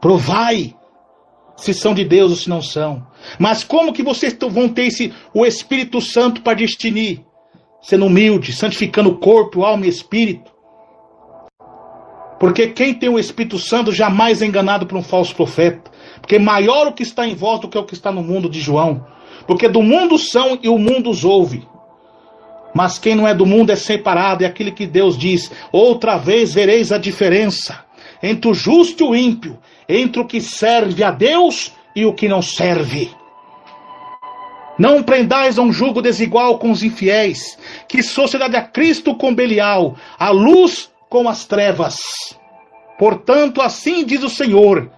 Provai se são de Deus ou se não são. Mas como que vocês vão ter o Espírito Santo para discernir? Sendo humilde, santificando o corpo, alma e espírito. Porque quem tem o Espírito Santo jamais é enganado por um falso profeta. Porque maior o que está em vós do que o que está no mundo, de João. Porque do mundo são e o mundo os ouve. Mas quem não é do mundo é separado. É aquele que Deus diz: outra vez vereis a diferença entre o justo e o ímpio, entre o que serve a Deus e o que não serve. Não prendais a um jugo desigual com os infiéis, que sociedade a Cristo com Belial, a luz com as trevas. Portanto, assim diz o Senhor,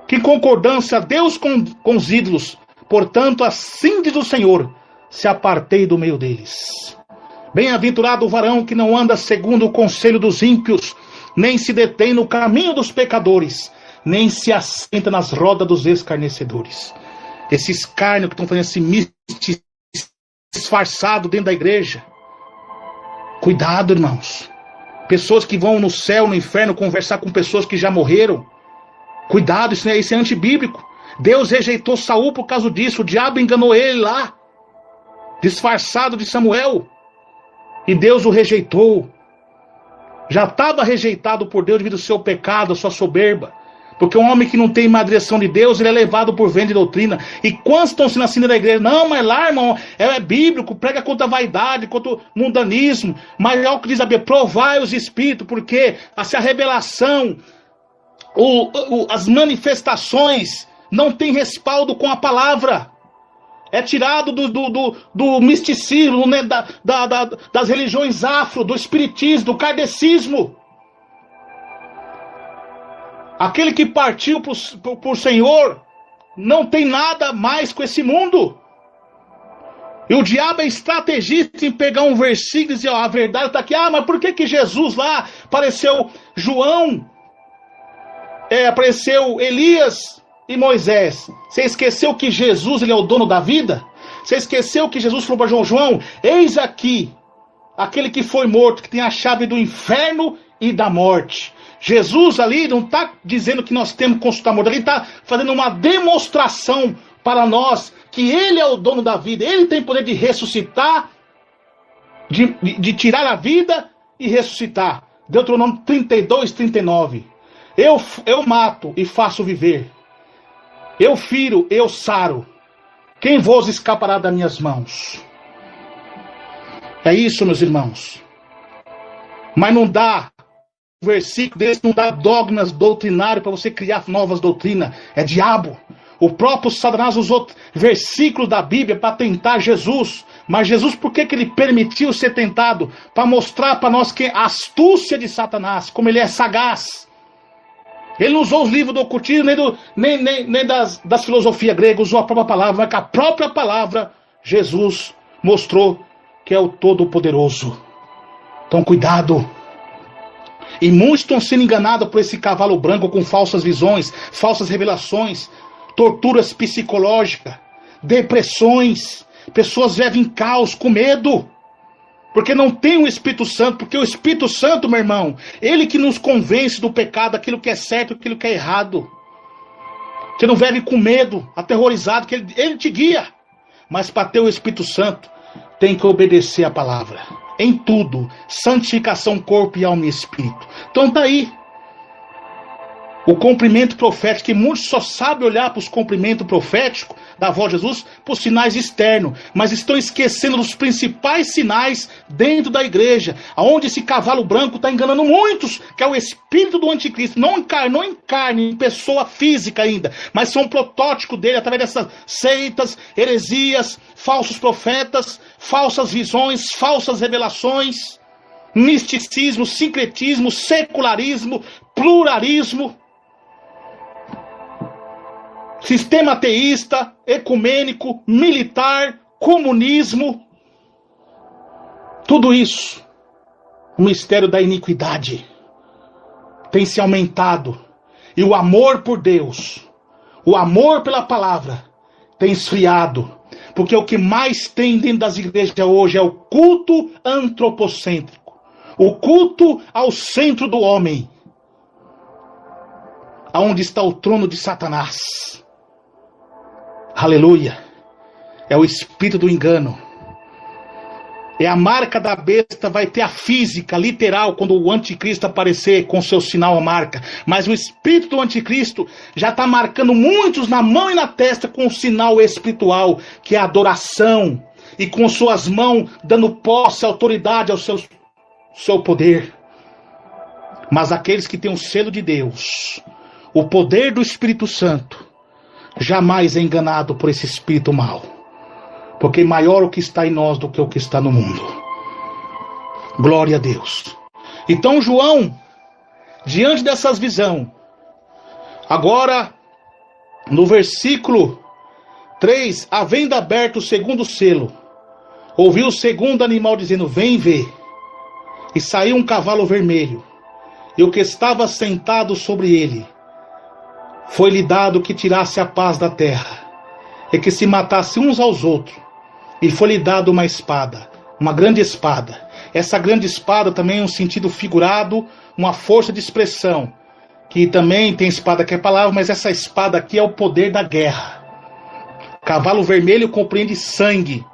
que concordância Deus com os ídolos. Portanto, assim diz o Senhor, se apartei do meio deles. Bem-aventurado o varão que não anda segundo o conselho dos ímpios, nem se detém no caminho dos pecadores, nem se assenta nas rodas dos escarnecedores. Esse escárnio que estão fazendo esse místico disfarçado dentro da igreja. Cuidado, irmãos. Pessoas que vão no céu, no inferno, conversar com pessoas que já morreram. Cuidado, isso é antibíblico. Deus rejeitou Saul por causa disso. O diabo enganou ele lá, disfarçado de Samuel. E Deus o rejeitou. Já estava rejeitado por Deus devido ao seu pecado, à sua soberba. Porque um homem que não tem uma direção de Deus, ele é levado por vento de doutrina. E quantos estão se nascendo da igreja? Não, mas lá, irmão, é bíblico, prega contra a vaidade, contra o mundanismo. Mas é o que diz a Bíblia: provai os espíritos, porque a revelação, as manifestações não tem respaldo com a palavra. É tirado do misticismo, né, das religiões afro, do espiritismo, do kardecismo. Aquele que partiu por Senhor não tem nada mais com esse mundo. E o diabo é estrategista em pegar um versículo e dizer: ó, a verdade está aqui. Ah, mas por que Jesus lá apareceu João, apareceu Elias e Moisés? Você esqueceu que Jesus, ele é o dono da vida? Você esqueceu que Jesus falou para João: eis aqui aquele que foi morto, que tem a chave do inferno e da morte. Jesus ali não está dizendo que nós temos que consultar morto, ele está fazendo uma demonstração para nós que ele é o dono da vida, ele tem poder de ressuscitar, de tirar a vida e ressuscitar. Deuteronômio 32, 39. Eu mato e faço viver. Eu firo, eu saro. Quem vos escapará das minhas mãos? É isso, meus irmãos. Mas não dá. Versículo desse não dá dogmas doutrinários para você criar novas doutrinas. É diabo. O próprio Satanás usou versículos da Bíblia para tentar Jesus. Mas Jesus, por que ele permitiu ser tentado? Para mostrar para nós que a astúcia de Satanás, como ele é sagaz. Ele não usou os livros do ocultismo, nem das filosofias gregas, usou a própria palavra, mas com a própria palavra, Jesus mostrou que é o Todo-Poderoso. Então, cuidado. E muitos estão sendo enganados por esse cavalo branco com falsas visões, falsas revelações, torturas psicológicas, depressões. Pessoas vivem em caos, com medo, porque não tem o Espírito Santo. Porque o Espírito Santo, meu irmão, ele que nos convence do pecado, aquilo que é certo, aquilo que é errado. Você não vive com medo, aterrorizado, que ele te guia. Mas para ter o Espírito Santo, tem que obedecer a palavra. Em tudo, santificação, corpo e alma e espírito. Então tá aí. O cumprimento profético, que muitos só sabem olhar para os cumprimentos proféticos da voz de Jesus, para os sinais externos, mas estão esquecendo dos principais sinais dentro da igreja, aonde esse cavalo branco está enganando muitos, que é o espírito do anticristo. Não encarne em pessoa física ainda, mas são protótipo dele através dessas seitas, heresias, falsos profetas, falsas visões, falsas revelações, misticismo, sincretismo, secularismo, pluralismo, sistema ateísta, ecumênico, militar, comunismo. Tudo isso, o mistério da iniquidade tem se aumentado. E o amor por Deus, o amor pela palavra, tem esfriado. Porque o que mais tem dentro das igrejas hoje é o culto antropocêntrico. O culto ao centro do homem. aonde está o trono de Satanás. Aleluia. É o espírito do engano. É a marca da besta, vai ter a física, literal, quando o anticristo aparecer com seu sinal, a marca. Mas o espírito do anticristo já está marcando muitos na mão e na testa com o sinal espiritual, que é a adoração. E com suas mãos dando posse, autoridade ao seu poder. Mas aqueles que têm o selo de Deus, o poder do Espírito Santo, jamais é enganado por esse espírito mau. Porque maior o que está em nós do que o que está no mundo. Glória a Deus. Então João, diante dessas visões, agora no versículo 3, havendo aberto o segundo selo, ouviu o segundo animal dizendo, vem ver. E saiu um cavalo vermelho, e o que estava sentado sobre ele, foi-lhe dado que tirasse a paz da terra, e que se matasse uns aos outros. E foi-lhe dado uma espada, uma grande espada. Essa grande espada também é um sentido figurado, uma força de expressão, que também tem espada que é palavra, mas essa espada aqui é o poder da guerra. Cavalo vermelho compreende sangue,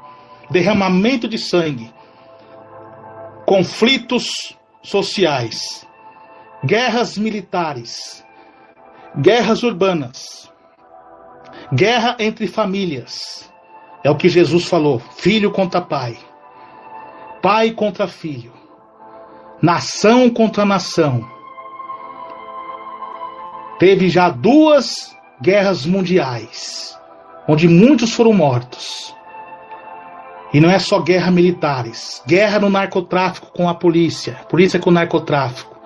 derramamento de sangue, conflitos sociais, guerras militares, guerras urbanas, guerra entre famílias. É o que Jesus falou, filho contra pai, pai contra filho, nação contra nação. Teve já 2 guerras mundiais, onde muitos foram mortos. E não é só guerra militares, guerra no narcotráfico com a polícia com o narcotráfico,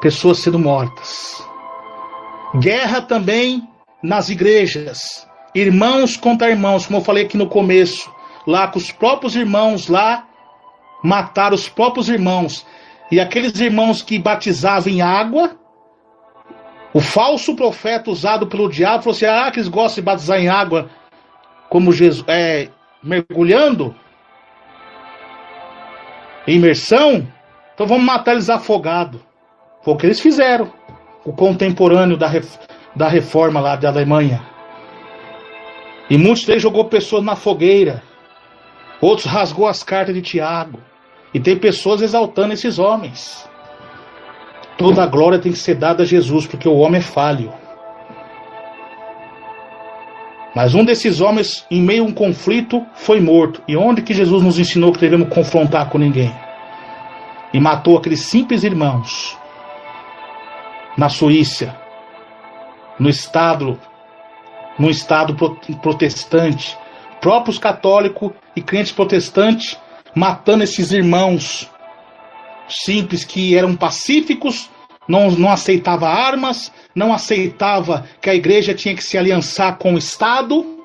pessoas sendo mortas. Guerra também nas igrejas, irmãos contra irmãos, como eu falei aqui no começo, lá com os próprios irmãos lá, mataram os próprios irmãos. E aqueles irmãos que batizavam em água, o falso profeta usado pelo diabo falou assim, que eles gostam de batizar em água, como Jesus, mergulhando, imersão, então vamos matar eles afogados. Foi o que eles fizeram, o contemporâneo da reforma lá da Alemanha. E muitos deles jogou pessoas na fogueira, outros rasgou as cartas de Tiago, e tem pessoas exaltando esses homens. Toda a glória tem que ser dada a Jesus, porque o homem é falho. Mas um desses homens, em meio a um conflito, foi morto. E onde que Jesus nos ensinou que devemos confrontar com ninguém? E matou aqueles simples irmãos. Na Suíça, no estado protestante, próprios católicos e crentes protestantes, matando esses irmãos simples que eram pacíficos, não aceitava armas, não aceitava que a igreja tinha que se aliançar com o Estado,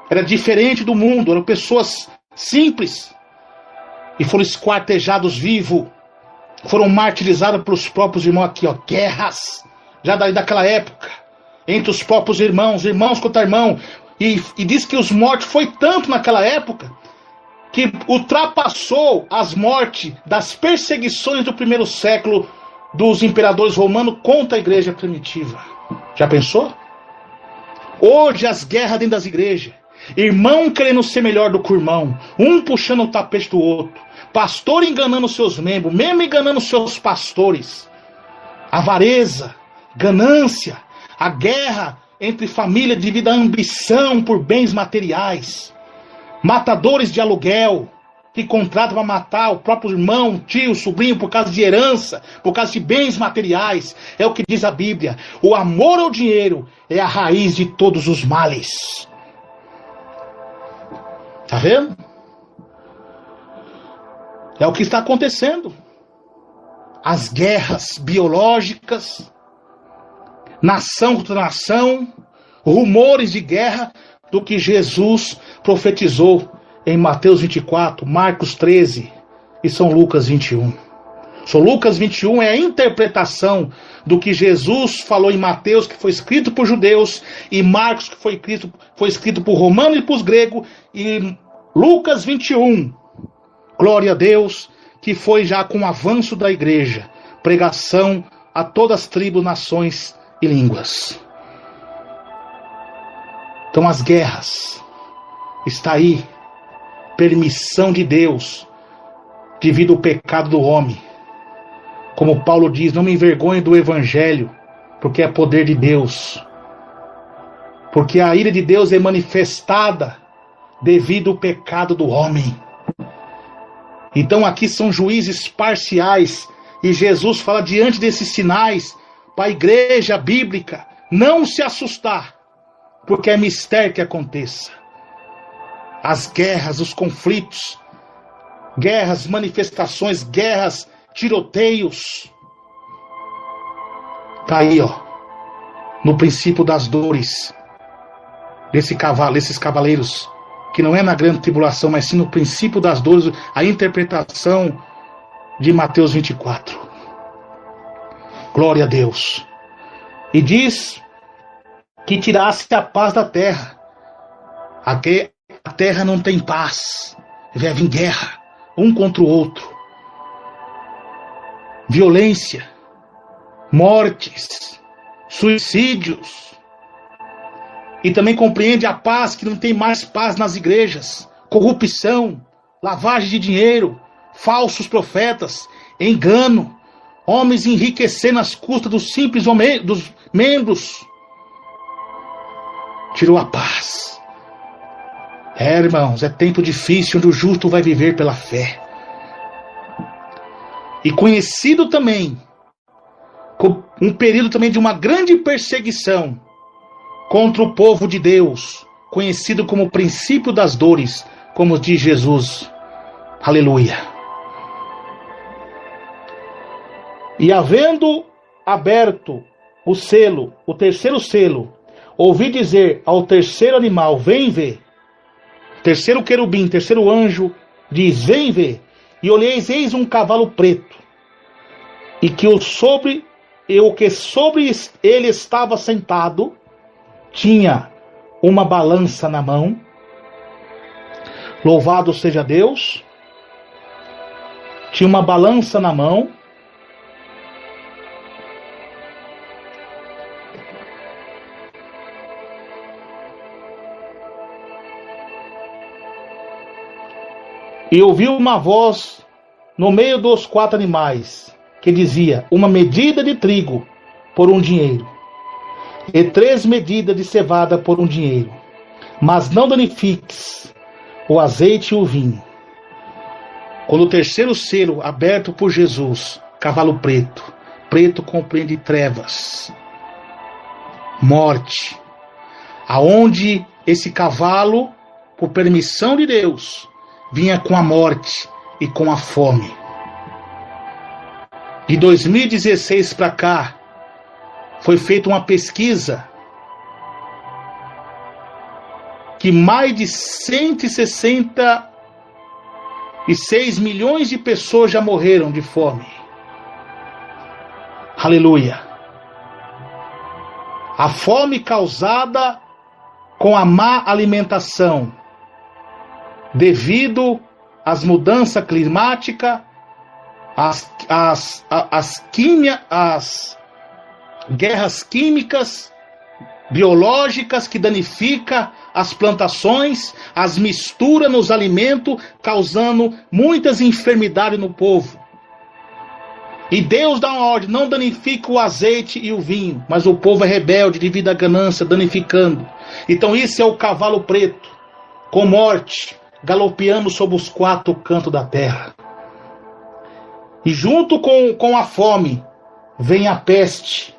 era diferente do mundo, eram pessoas simples, e foram esquartejados vivos, foram martirizados pelos próprios irmãos aqui, guerras, já daquela época, entre os próprios irmãos contra irmão, e diz que os mortos foi tanto naquela época, que ultrapassou as mortes das perseguições do primeiro século dos imperadores romanos contra a igreja primitiva. Já pensou? Hoje as guerras dentro das igrejas, irmão querendo ser melhor do que o irmão, um puxando o tapete do outro, pastor enganando seus membros, membro enganando seus pastores, avareza, ganância, a guerra entre família devido à ambição por bens materiais, matadores de aluguel, que contratam para matar o próprio irmão, tio, sobrinho, por causa de herança, por causa de bens materiais. É o que diz a Bíblia. O amor ao dinheiro é a raiz de todos os males. Tá vendo? É o que está acontecendo. As guerras biológicas, nação contra nação, rumores de guerra, do que Jesus profetizou em Mateus 24, Marcos 13 e São Lucas 21. São Lucas 21 é a interpretação do que Jesus falou em Mateus, que foi escrito por judeus, e Marcos, que foi escrito por romanos e por gregos, e Lucas 21, glória a Deus, que foi já com o avanço da igreja, pregação a todas as tribos, nações e línguas. Então as guerras, está aí, permissão de Deus, devido ao pecado do homem. Como Paulo diz, não me envergonhe do evangelho, porque é poder de Deus. Porque a ira de Deus é manifestada devido ao pecado do homem. Então aqui são juízes parciais, e Jesus fala diante desses sinais, para a igreja bíblica não se assustar, porque é mistério que aconteça. As guerras, os conflitos, guerras, manifestações, guerras, tiroteios. Está aí, no princípio das dores, desses cavaleiros, que não é na grande tribulação, mas sim no princípio das dores, a interpretação de Mateus 24. Glória a Deus. E diz que tirasse a paz da terra. Aqui a terra não tem paz. Vive em guerra, um contra o outro. Violência, mortes, suicídios. E também compreende a paz, que não tem mais paz nas igrejas. Corrupção, lavagem de dinheiro, falsos profetas, engano, homens enriquecendo às custas dos simples dos membros. Tirou a paz. Irmãos, é tempo difícil onde o justo vai viver pela fé. E conhecido também, com um período também de uma grande perseguição contra o povo de Deus, conhecido como o princípio das dores, como diz Jesus. Aleluia. E havendo aberto o selo, o terceiro selo, ouvi dizer ao terceiro animal, vem ver. Terceiro querubim, terceiro anjo, diz, vem ver. E olheis, eis um cavalo preto, e que o que sobre ele estava sentado, tinha uma balança na mão. Louvado seja Deus. Tinha uma balança na mão. E ouviu uma voz no meio dos quatro animais, que dizia, uma medida de trigo por um dinheiro, e 3 medidas de cevada por um dinheiro, mas não danifiques o azeite e o vinho. Quando o terceiro selo aberto por Jesus, cavalo preto, preto compreende trevas, morte, aonde esse cavalo, por permissão de Deus, vinha com a morte e com a fome. De 2016 para cá, foi feita uma pesquisa que mais de 166 milhões de pessoas já morreram de fome. Aleluia. A fome causada com a má alimentação, devido às mudanças climáticas, às guerras químicas, biológicas que danificam as plantações, as misturas nos alimentos, causando muitas enfermidades no povo. E Deus dá uma ordem, não danifique o azeite e o vinho, mas o povo é rebelde devido à ganância, danificando. Então isso é o cavalo preto, com morte, galopeando sobre os 4 cantos da terra. E junto com a fome, vem a peste.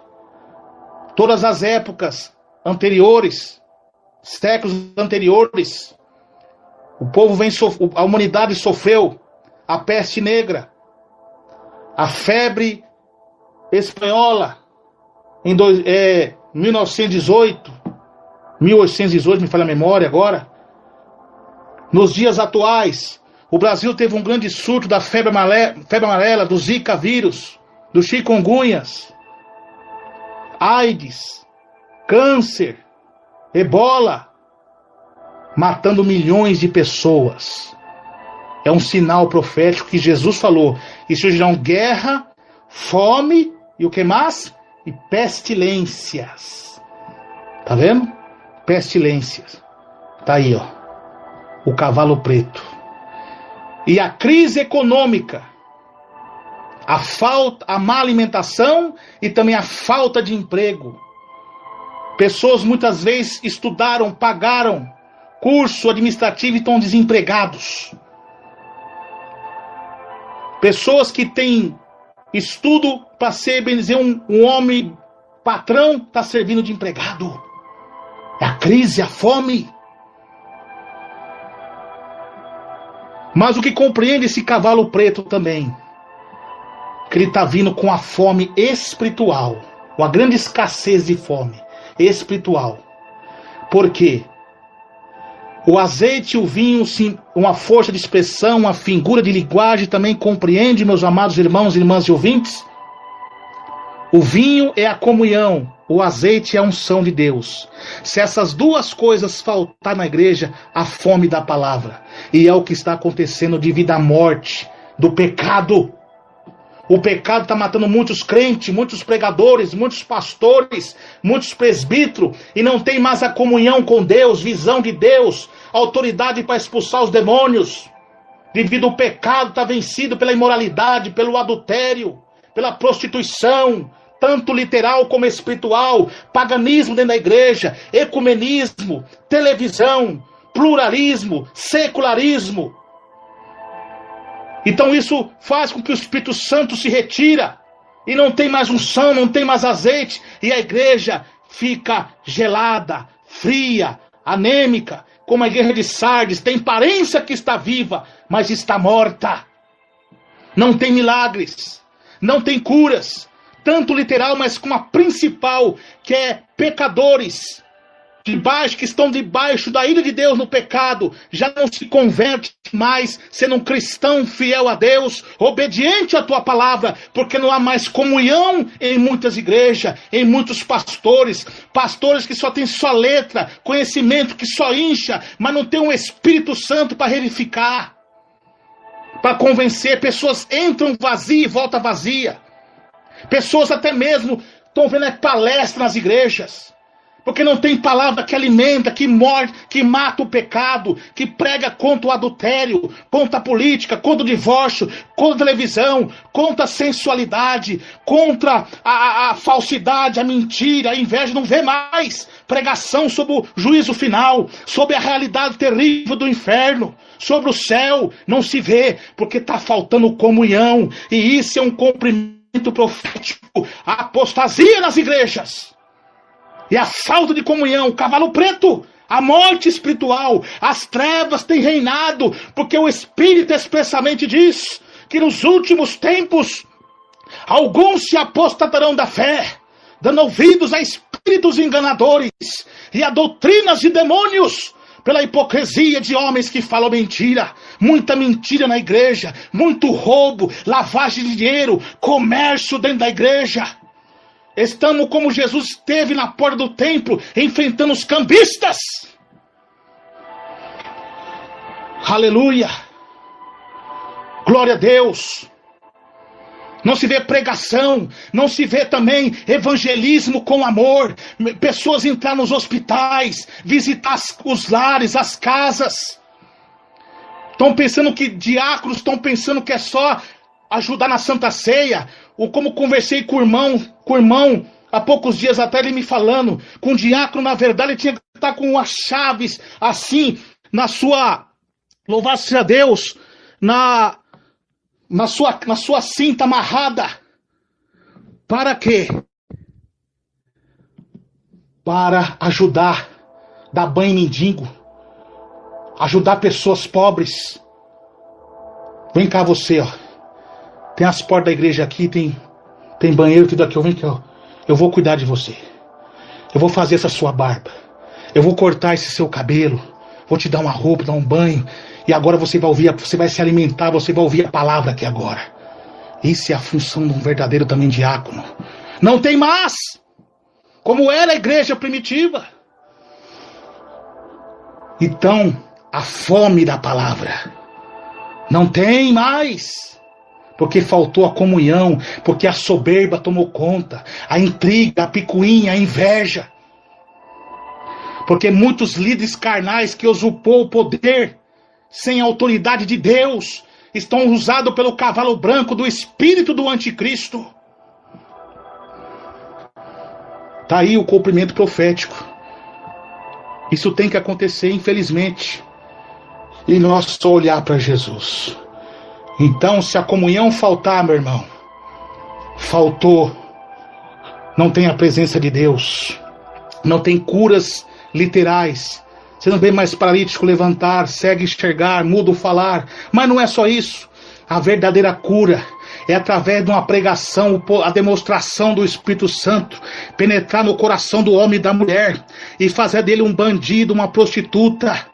Todas as épocas anteriores, séculos anteriores, a humanidade sofreu a peste negra, a febre espanhola, em 1818, me falha a memória agora. Nos dias atuais, o Brasil teve um grande surto da febre amarela, do Zika vírus, do chikungunhas, AIDS, câncer, ebola, matando milhões de pessoas. É um sinal profético que Jesus falou. E surgirão guerra, fome e o que mais? e pestilências. Tá vendo? Pestilências. Tá aí, ó. O cavalo preto. E a crise econômica. A má alimentação e também a falta de emprego. Pessoas muitas vezes estudaram, pagaram curso administrativo e estão desempregados. Pessoas que têm estudo para ser, bem dizer, um homem patrão, está servindo de empregado. É a crise, a fome. Mas o que compreende esse cavalo preto também, que ele está vindo com a fome espiritual, uma grande escassez de fome espiritual. Por quê? O azeite e o vinho, sim, uma força de expressão, uma figura de linguagem, também compreende, meus amados irmãos, irmãs e ouvintes? O vinho é a comunhão, o azeite é a unção de Deus. Se essas duas coisas faltar na igreja, a fome da palavra. E é o que está acontecendo devido à morte do pecado. O pecado está matando muitos crentes, muitos pregadores, muitos pastores, muitos presbíteros, e não tem mais a comunhão com Deus, visão de Deus, autoridade para expulsar os demônios. Devido ao pecado, está vencido pela imoralidade, pelo adultério, pela prostituição, tanto literal como espiritual, paganismo dentro da igreja, ecumenismo, televisão, pluralismo, secularismo. Então isso faz com que o Espírito Santo se retira e não tem mais unção, não tem mais azeite, e a igreja fica gelada, fria, anêmica, como a igreja de Sardes, tem aparência que está viva, mas está morta. Não tem milagres, não tem curas, tanto literal, mas como a principal, que é pecadores, que estão debaixo da ira de Deus no pecado, já não se converte mais, sendo um cristão fiel a Deus, obediente à tua palavra, porque não há mais comunhão em muitas igrejas, em muitos pastores que só têm só letra, conhecimento que só incha, mas não tem um Espírito Santo para verificar, para convencer. Pessoas entram vazias e voltam vazia. Pessoas até mesmo estão vendo palestra nas igrejas, porque não tem palavra que alimenta, que morre, que mata o pecado, que prega contra o adultério, contra a política, contra o divórcio, contra a televisão, contra a sensualidade, contra a falsidade, a mentira, a inveja. Não vê mais pregação sobre o juízo final, sobre a realidade terrível do inferno, sobre o céu. Não se vê, porque está faltando comunhão, e isso é um cumprimento profético, a apostasia nas igrejas. E a falta de comunhão, o cavalo preto, a morte espiritual, as trevas têm reinado, porque o Espírito expressamente diz que nos últimos tempos alguns se apostatarão da fé, dando ouvidos a espíritos enganadores e a doutrinas de demônios, pela hipocrisia de homens que falam mentira. Muita mentira na igreja, muito roubo, lavagem de dinheiro, comércio dentro da igreja. Estamos como Jesus esteve na porta do templo, enfrentando os cambistas. Aleluia. Glória a Deus. Não se vê pregação, não se vê também evangelismo com amor. Pessoas entrar nos hospitais, visitar os lares, as casas. Estão pensando que diáconos estão pensando que é só ajudar na Santa Ceia. Ou como conversei com o irmão há poucos dias atrás, ele me falando, com o diácono, na verdade, ele tinha que estar com as chaves assim, na sua, louvado seja Deus, na sua cinta amarrada. Para quê? Para ajudar, dar banho em mendigo, ajudar pessoas pobres. Vem cá você, ó. Tem as portas da igreja aqui, tem banheiro, tudo aqui. Vem cá, ó. Eu vou cuidar de você. Eu vou fazer essa sua barba. Eu vou cortar esse seu cabelo. Vou te dar uma roupa, dar um banho. E agora você vai ouvir, você vai se alimentar, você vai ouvir a palavra aqui agora. Isso é a função de um verdadeiro também diácono. Não tem mais, como era a igreja primitiva. Então, a fome da palavra não tem mais. porque faltou a comunhão, porque a soberba tomou conta, a intriga, a picuinha, a inveja. Porque muitos líderes carnais que usurpou o poder sem a autoridade de Deus estão usados pelo cavalo branco do espírito do anticristo. Está aí o cumprimento profético. Isso tem que acontecer, infelizmente. E nós só olhar para Jesus. Então, se a comunhão faltar, meu irmão, faltou. Não tem a presença de Deus. Não tem curas literais. Você não vê mais paralítico levantar, cego enxergar, mudo falar. Mas não é só isso. A verdadeira cura é através de uma pregação, a demonstração do Espírito Santo, penetrar no coração do homem e da mulher e fazer dele um bandido, uma prostituta,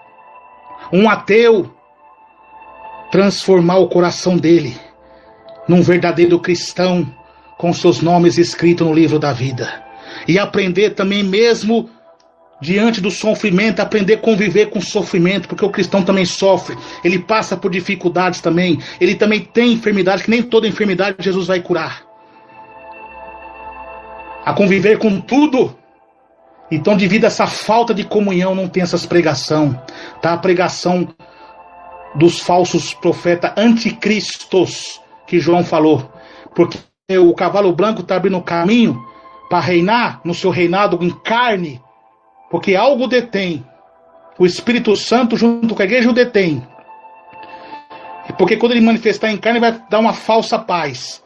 um ateu, transformar o coração dele num verdadeiro cristão com seus nomes escritos no livro da vida. E aprender também mesmo diante do sofrimento, aprender a conviver com o sofrimento, porque o cristão também sofre, ele passa por dificuldades também, ele também tem enfermidade, que nem toda enfermidade Jesus vai curar. A conviver com tudo. Então, devido a essa falta de comunhão, não tem essas pregações, tá? A pregação dos falsos profetas anticristos, que João falou, porque o cavalo branco está abrindo caminho para reinar no seu reinado em carne, porque algo detém. O Espírito Santo junto com a igreja o detém. Porque quando ele manifestar em carne vai dar uma falsa paz.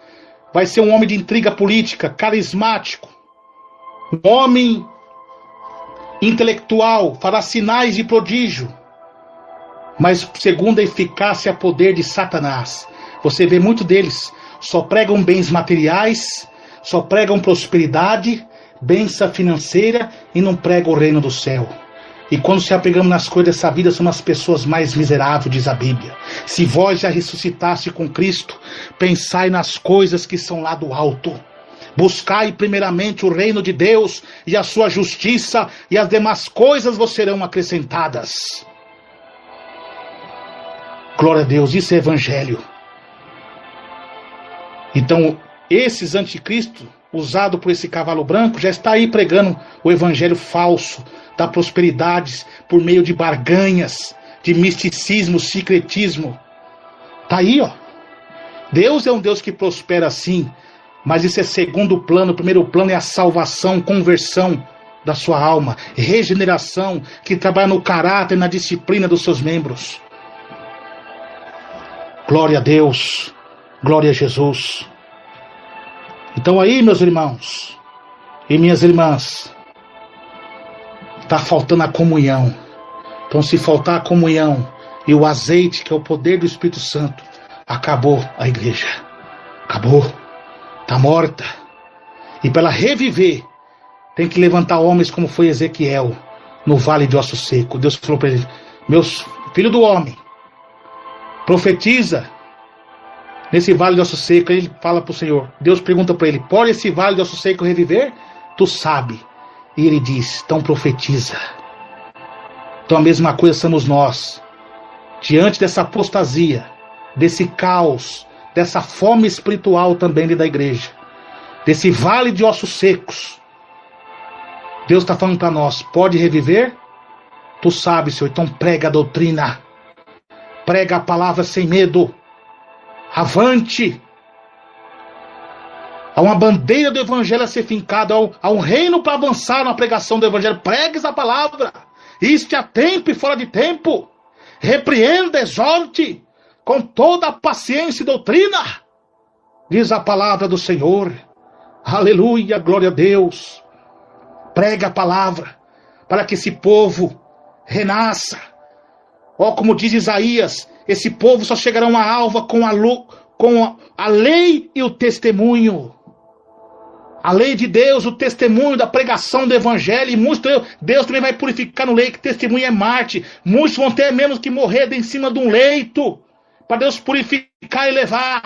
Vai ser um homem de intriga política, carismático. Um homem intelectual, fará sinais de prodígio. Mas segundo a eficácia e poder de Satanás. Você vê muito deles. Só pregam bens materiais, só pregam prosperidade, bênção financeira e não pregam o reino do céu. E quando se apegamos nas coisas dessa vida, somos as pessoas mais miseráveis, diz a Bíblia. Se vós já ressuscitaste com Cristo, pensai nas coisas que são lá do alto. Buscai primeiramente o reino de Deus e a sua justiça, e as demais coisas vos serão acrescentadas. Glória a Deus, isso é evangelho. Então, esses anticristos, usado por esse cavalo branco, já está aí pregando o evangelho falso da prosperidade por meio de barganhas, de misticismo, secretismo. Está aí, ó. Deus é um Deus que prospera sim, mas isso é segundo plano. O primeiro plano é a salvação, conversão da sua alma, regeneração, que trabalha no caráter, na disciplina dos seus membros. Glória a Deus, glória a Jesus. Então aí, meus irmãos e minhas irmãs, está faltando a comunhão. Então, se faltar a comunhão e o azeite, que é o poder do Espírito Santo, acabou a igreja. Acabou. Está morta. E para ela reviver, tem que levantar homens como foi Ezequiel, no vale de ossos secos. Deus falou para ele: meus filho do homem, profetiza nesse vale de ossos secos. Ele fala para o Senhor. Deus pergunta para ele: pode esse vale de ossos secos reviver? Tu sabe. E ele diz: então profetiza. Então a mesma coisa somos nós. Diante dessa apostasia, desse caos, dessa fome espiritual também da igreja, desse vale de ossos secos, Deus está falando para nós: pode reviver? Tu sabe, Senhor. Então prega a doutrina. Prega a palavra sem medo. Avante. Há uma bandeira do evangelho a ser fincada, há um reino para avançar na pregação do evangelho. Pregue essa palavra. Isto a tempo e fora de tempo. Repreenda, exorte, com toda a paciência e doutrina. Diz a palavra do Senhor. Aleluia, glória a Deus. Prega a palavra, para que esse povo renasça. Ó, como diz Isaías, esse povo só chegará a uma alva com a lei e o testemunho. A lei de Deus, o testemunho da pregação do evangelho. E muitos, Deus também vai purificar no leito, que testemunho é Marte. Muitos vão ter mesmo que morrer em cima de um leito, para Deus purificar e levar.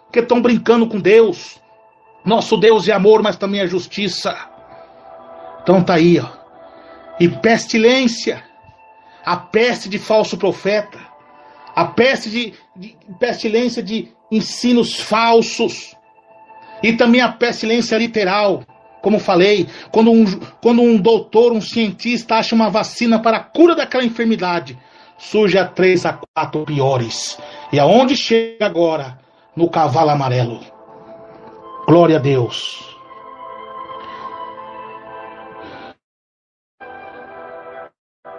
Porque estão brincando com Deus. Nosso Deus é amor, mas também é justiça. Então tá aí, ó. E pestilência. A peste de falso profeta. a pestilência de ensinos falsos, e também a pestilência literal. Como falei, quando um doutor, um cientista acha uma vacina para a cura daquela enfermidade, surge a 3 a 4 piores. E aonde chega agora? No cavalo amarelo. Glória a Deus.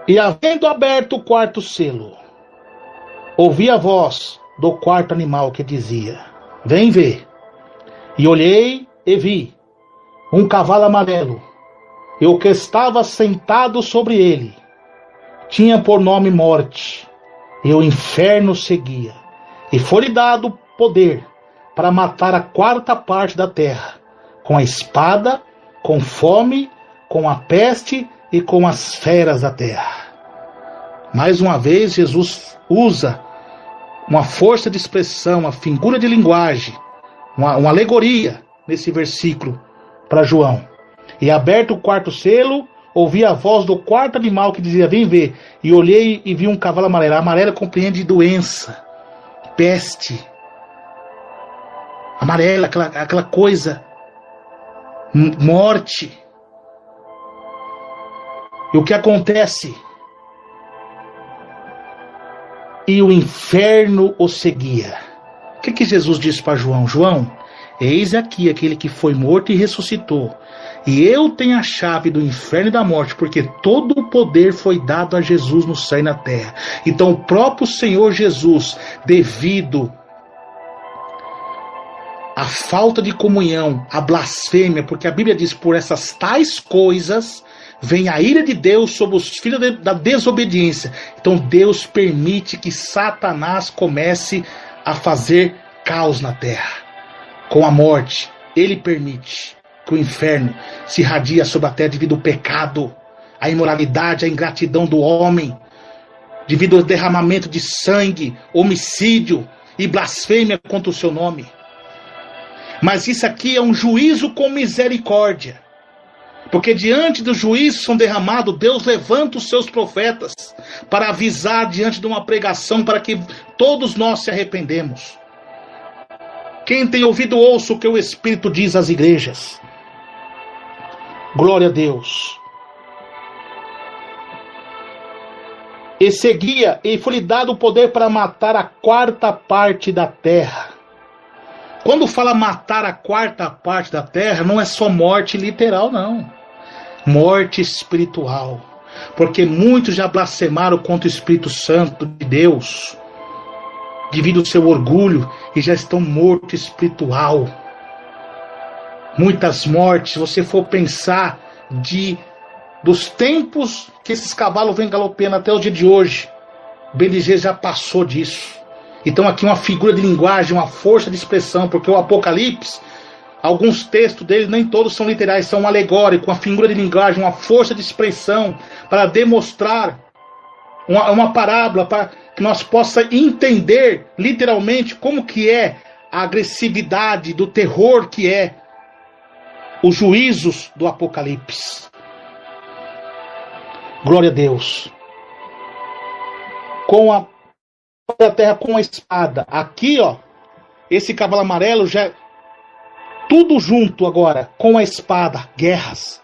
E havendo aberto o quarto selo, ouvi a voz do quarto animal que dizia: vem ver. E olhei e vi um cavalo amarelo, e o que estava sentado sobre ele tinha por nome Morte, e o inferno seguia, e foi-lhe dado poder para matar a 4ª parte da terra, com a espada, com fome, com a peste e com as feras da terra. Mais uma vez, Jesus usa uma força de expressão, uma figura de linguagem, uma alegoria nesse versículo para João. E aberto o quarto selo, ouvi a voz do quarto animal que dizia: vem ver. E olhei e vi um cavalo amarelo. Amarelo compreende doença, peste. Amarela, aquela coisa, morte. E o que acontece? E o inferno o seguia. O que Jesus disse para João? João, eis aqui aquele que foi morto e ressuscitou. E eu tenho a chave do inferno e da morte, porque todo o poder foi dado a Jesus no céu e na terra. Então o próprio Senhor Jesus, devido à falta de comunhão, à blasfêmia, porque a Bíblia diz: por essas tais coisas vem a ira de Deus sobre os filhos da desobediência. Então Deus permite que Satanás comece a fazer caos na terra, com a morte. Ele permite que o inferno se irradia sobre a terra devido ao pecado, à imoralidade, à ingratidão do homem, devido ao derramamento de sangue, homicídio e blasfêmia contra o seu nome. Mas isso aqui é um juízo com misericórdia. Porque diante do juízo são derramados, Deus levanta os seus profetas para avisar diante de uma pregação, para que todos nós se arrependemos. Quem tem ouvido, ouça o que o Espírito diz às igrejas. Glória a Deus. E seguia, e foi-lhe dado o poder para matar a 4ª parte da terra. Quando fala matar a 4ª parte da terra, não é só morte literal, não. Morte espiritual. Porque muitos já blasfemaram contra o Espírito Santo de Deus, devido ao seu orgulho, e já estão mortos espiritual. Muitas mortes, se você for pensar dos tempos que esses cavalos vêm galopando até o dia de hoje, Beligeiro já passou disso. Então aqui uma figura de linguagem, uma força de expressão, porque o Apocalipse, alguns textos dele, nem todos são literais, são alegóricos, uma figura de linguagem, uma força de expressão, para demonstrar uma parábola, para que nós possamos entender literalmente como que é a agressividade do terror que é os juízos do Apocalipse. Glória a Deus. Com a terra com a espada. Aqui, ó, esse cavalo amarelo já tudo junto agora, com a espada, guerras.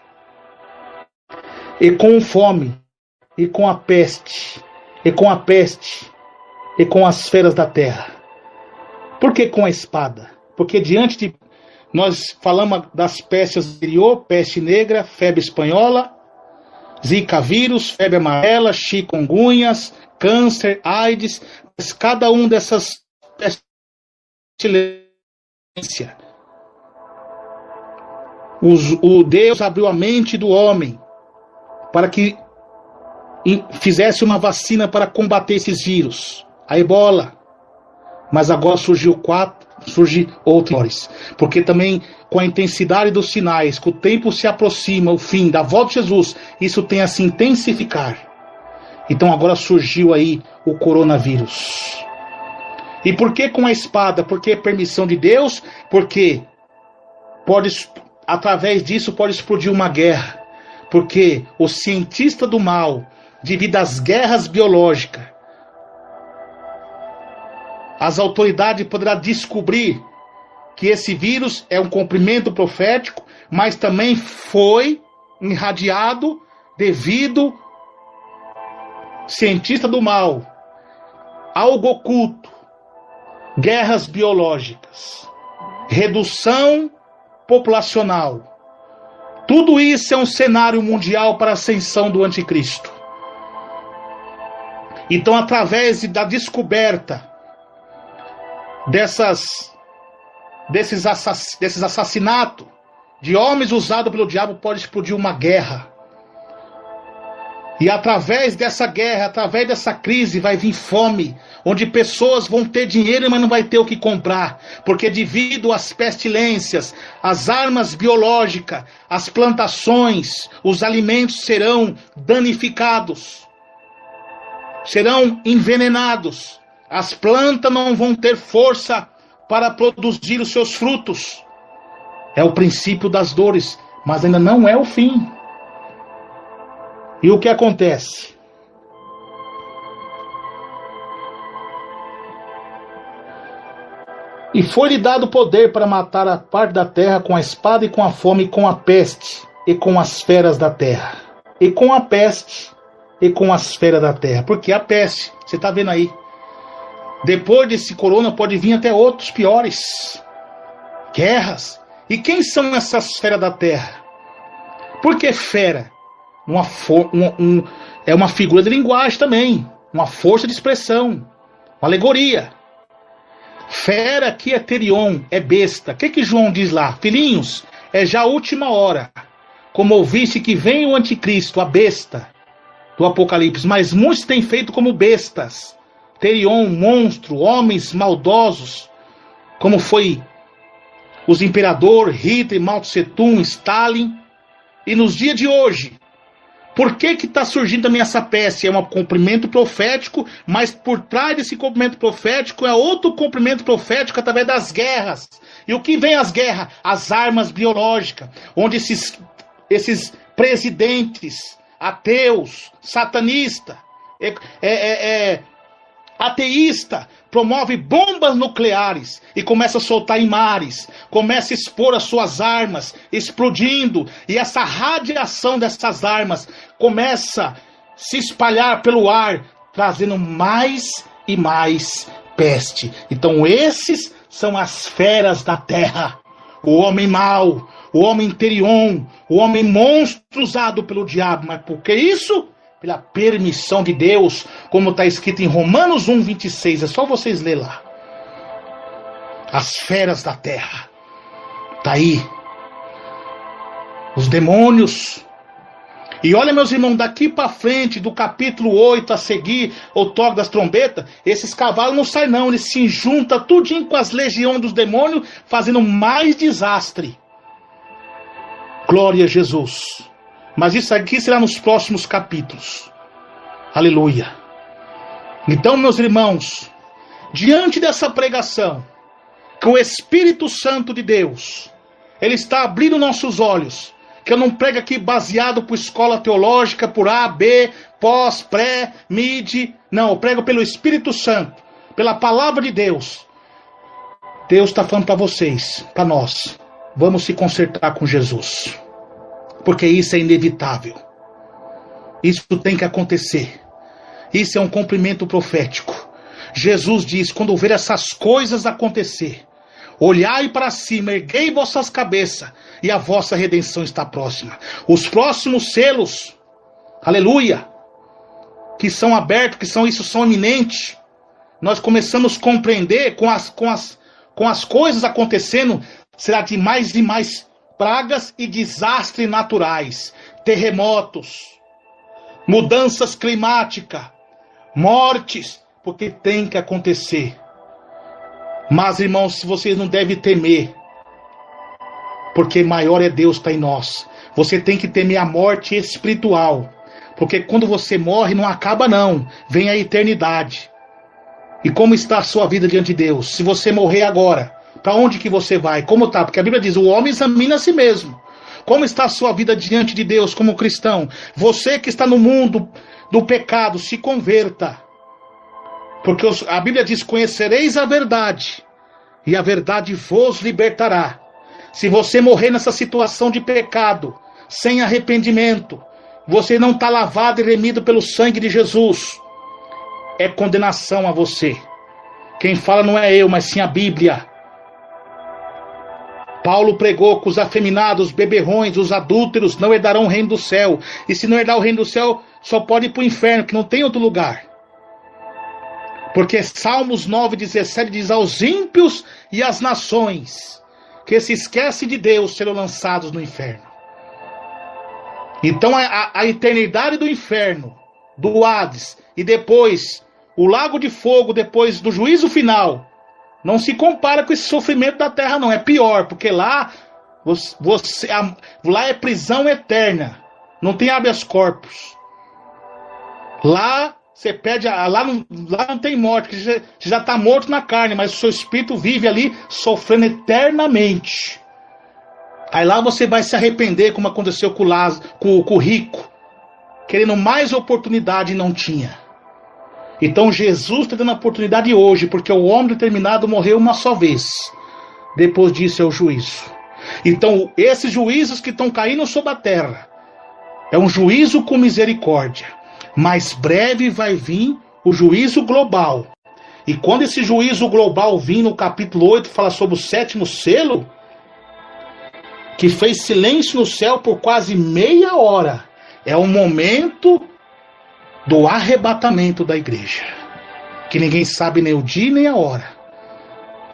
E com fome, e com a peste, e com a peste, e com as feras da terra. Por que com a espada? Porque diante de... Nós falamos das pestes anterior, peste negra, febre espanhola, zika vírus, febre amarela, chikungunhas, câncer, AIDS, mas cada um dessas pestilências, o Deus abriu a mente do homem para que fizesse uma vacina para combater esses vírus, a ebola. Mas agora surge outros, porque também com a intensidade dos sinais, que o tempo se aproxima, o fim da volta de Jesus, isso tem a se intensificar. Então agora surgiu aí o coronavírus. E por que com a espada? Porque é permissão de Deus, porque através disso pode explodir uma guerra. Porque o cientista do mal, devido às guerras biológicas, as autoridades poderão descobrir que esse vírus é um cumprimento profético, mas também foi irradiado devido cientista do mal, algo oculto, guerras biológicas, redução populacional. Tudo isso é um cenário mundial para a ascensão do anticristo. Então, através da descoberta desses assassinatos de homens usados pelo diabo, pode explodir uma guerra. E através dessa guerra, através dessa crise, vai vir fome, onde pessoas vão ter dinheiro, mas não vai ter o que comprar, porque devido às pestilências, às armas biológicas, as plantações, os alimentos serão danificados, serão envenenados, as plantas não vão ter força para produzir os seus frutos. É o princípio das dores, mas ainda não é o fim. E o que acontece? E foi-lhe dado poder para matar a parte da terra com a espada e com a fome e com a peste e com as feras da terra. E com a peste e com as feras da terra. Porque a peste, você está vendo aí, depois desse corona pode vir até outros piores. Guerras. E quem são essas feras da terra? Por que fera? É uma figura de linguagem também, uma força de expressão, uma alegoria. Fera aqui é terion, é besta. O que João diz lá? Filhinhos, é já a última hora. Como ouviste que vem o anticristo, a besta do Apocalipse, mas muitos têm feito como bestas. Terion, monstro, homens maldosos, como foi os imperadores Hitler, Mao Tse Tung, Stalin. E nos dias de hoje, por que está surgindo também essa peste? É um cumprimento profético, mas por trás desse cumprimento profético é outro cumprimento profético através das guerras. E o que vem as guerras? As armas biológicas, onde esses presidentes ateus, satanistas, ateísta, promove bombas nucleares e começa a soltar em mares, começa a expor as suas armas, explodindo, e essa radiação dessas armas começa a se espalhar pelo ar, trazendo mais e mais peste. Então esses são as feras da terra, o homem mau, o homem terion, o homem monstro usado pelo diabo. Mas por que isso? Pela permissão de Deus, como está escrito em Romanos 1:26, é só vocês ler lá. As feras da terra, está aí, os demônios. E olha, meus irmãos, daqui para frente, do capítulo 8 a seguir, o toque das trombetas, esses cavalos não saem não, eles se juntam tudinho com as legiões dos demônios, fazendo mais desastre. Glória a Jesus. Mas isso aqui será nos próximos capítulos. Aleluia. Então, meus irmãos, diante dessa pregação, que o Espírito Santo de Deus, ele está abrindo nossos olhos, que eu não prego aqui baseado por escola teológica, por A, B, pós, pré, mid, não, eu prego pelo Espírito Santo, pela palavra de Deus. Deus está falando para vocês, para nós, vamos se consertar com Jesus. Porque isso é inevitável. Isso tem que acontecer. Isso é um cumprimento profético. Jesus diz, quando ver essas coisas acontecer, olhai para cima, erguei vossas cabeças, e a vossa redenção está próxima. Os próximos selos, aleluia, que são abertos, são iminentes. Nós começamos a compreender com as coisas acontecendo, será de mais e mais pragas e desastres naturais, terremotos, mudanças climáticas, mortes, porque tem que acontecer. Mas, irmãos, vocês não devem temer, porque maior é Deus que está em nós. Você tem que temer a morte espiritual, porque quando você morre não acaba não, vem a eternidade. E como está a sua vida diante de Deus? Se você morrer agora, para onde que você vai? Como está? Porque a Bíblia diz, o homem examina a si mesmo. Como está a sua vida diante de Deus como cristão? Você que está no mundo do pecado, se converta. Porque a Bíblia diz: conhecereis a verdade, e a verdade vos libertará. Se você morrer nessa situação de pecado, sem arrependimento, você não está lavado e remido pelo sangue de Jesus, é condenação a você. Quem fala não é eu, mas sim a Bíblia. Paulo pregou que os afeminados, os beberrões, os adúlteros não herdarão o reino do céu. E se não herdar o reino do céu, só pode ir para o inferno, que não tem outro lugar. Porque Salmos 9,17 diz: aos ímpios e às nações que se esquecem de Deus serão lançados no inferno. Então a eternidade do inferno, do Hades, e depois o lago de fogo, depois do juízo final, não se compara com esse sofrimento da terra, não. É pior, porque lá lá é prisão eterna. Não tem habeas corpus. Lá você pede, lá não tem morte, você já está morto na carne, mas o seu espírito vive ali sofrendo eternamente. Aí lá você vai se arrepender, como aconteceu com o rico, querendo mais oportunidade e não tinha. Então Jesus está dando a oportunidade hoje, porque o homem determinado morreu uma só vez. Depois disso é o juízo. Então esses juízos que estão caindo sobre a terra, é um juízo com misericórdia. Mais breve vai vir o juízo global. E quando esse juízo global vir, no capítulo 8, fala sobre o 7º selo, que fez silêncio no céu por quase meia hora. É o momento do arrebatamento da igreja, que ninguém sabe nem o dia nem a hora.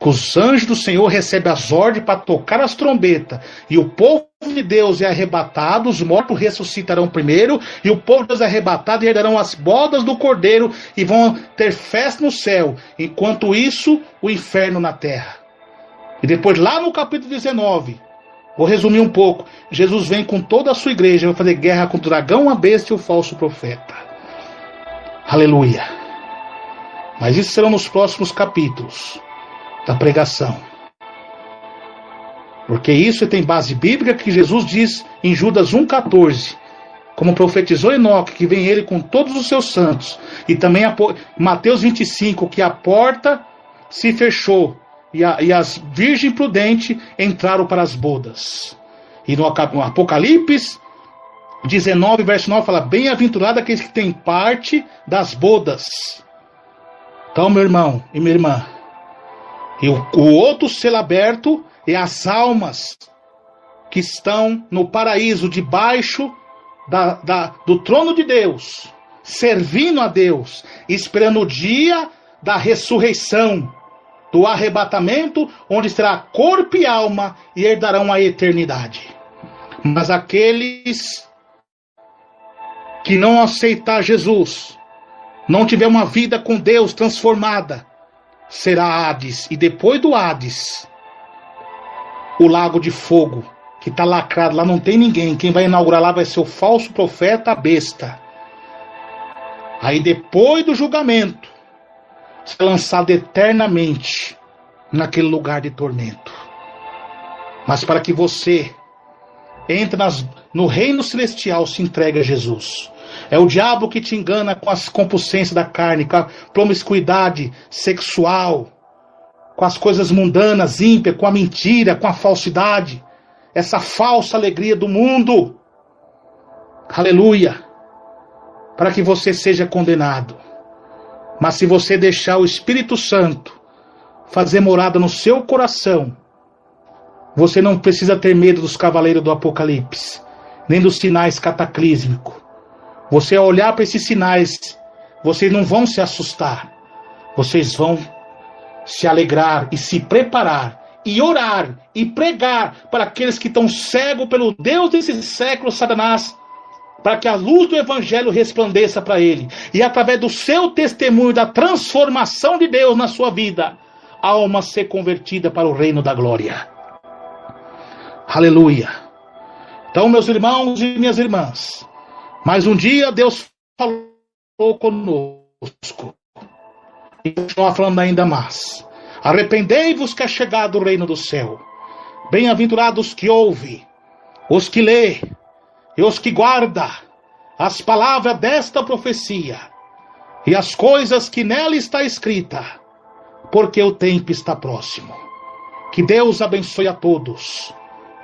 Que os anjos do Senhor recebem as ordens para tocar as trombetas, e o povo de Deus é arrebatado, os mortos ressuscitarão primeiro, e o povo de Deus é arrebatado e herdarão as bodas do Cordeiro, e vão ter festa no céu. Enquanto isso, o inferno na terra. E depois, lá no capítulo 19, vou resumir um pouco, Jesus vem com toda a sua igreja, vai fazer guerra contra o dragão, a besta e o falso profeta. Aleluia. Mas isso serão nos próximos capítulos da pregação. Porque isso tem base bíblica, que Jesus diz em Judas 1,14, como profetizou Enoque, que vem ele com todos os seus santos. E também Mateus 25, que a porta se fechou e as virgens prudentes entraram para as bodas. E no Apocalipse 19, verso 9, fala: bem-aventurado aqueles que têm parte das bodas. Então, meu irmão e minha irmã, e o outro selo aberto é as almas que estão no paraíso, debaixo do trono de Deus, servindo a Deus, esperando o dia da ressurreição, do arrebatamento, onde será corpo e alma e herdarão a eternidade. Mas aqueles que não aceitar Jesus, não tiver uma vida com Deus transformada, será Hades. E depois do Hades, o lago de fogo, que está lacrado, lá não tem ninguém. Quem vai inaugurar lá vai ser o falso profeta, a besta. Aí depois do julgamento, será lançado eternamente naquele lugar de tormento. Mas para que você entre no reino celestial, se entrega a Jesus. É o diabo que te engana com as compulsões da carne, com a promiscuidade sexual, com as coisas mundanas, ímpias, com a mentira, com a falsidade, essa falsa alegria do mundo. Aleluia! Para que você seja condenado. Mas se você deixar o Espírito Santo fazer morada no seu coração, você não precisa ter medo dos cavaleiros do Apocalipse, nem dos sinais cataclísmicos. Você ao olhar para esses sinais, vocês não vão se assustar. Vocês vão se alegrar e se preparar, e orar, e pregar para aqueles que estão cegos pelo Deus desse século, Satanás, para que a luz do Evangelho resplandeça para ele. E através do seu testemunho da transformação de Deus na sua vida, a alma ser convertida para o reino da glória. Aleluia. Então, meus irmãos e minhas irmãs, mais um dia Deus falou conosco. E continua falando ainda mais. Arrependei-vos que é chegado o reino do céu. Bem-aventurados que ouvem, os que lê e os que guarda as palavras desta profecia. e as coisas que nela está escrita, porque o tempo está próximo. Que Deus abençoe a todos,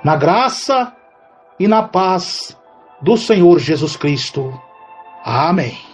na graça e na paz do Senhor Jesus Cristo. Amém.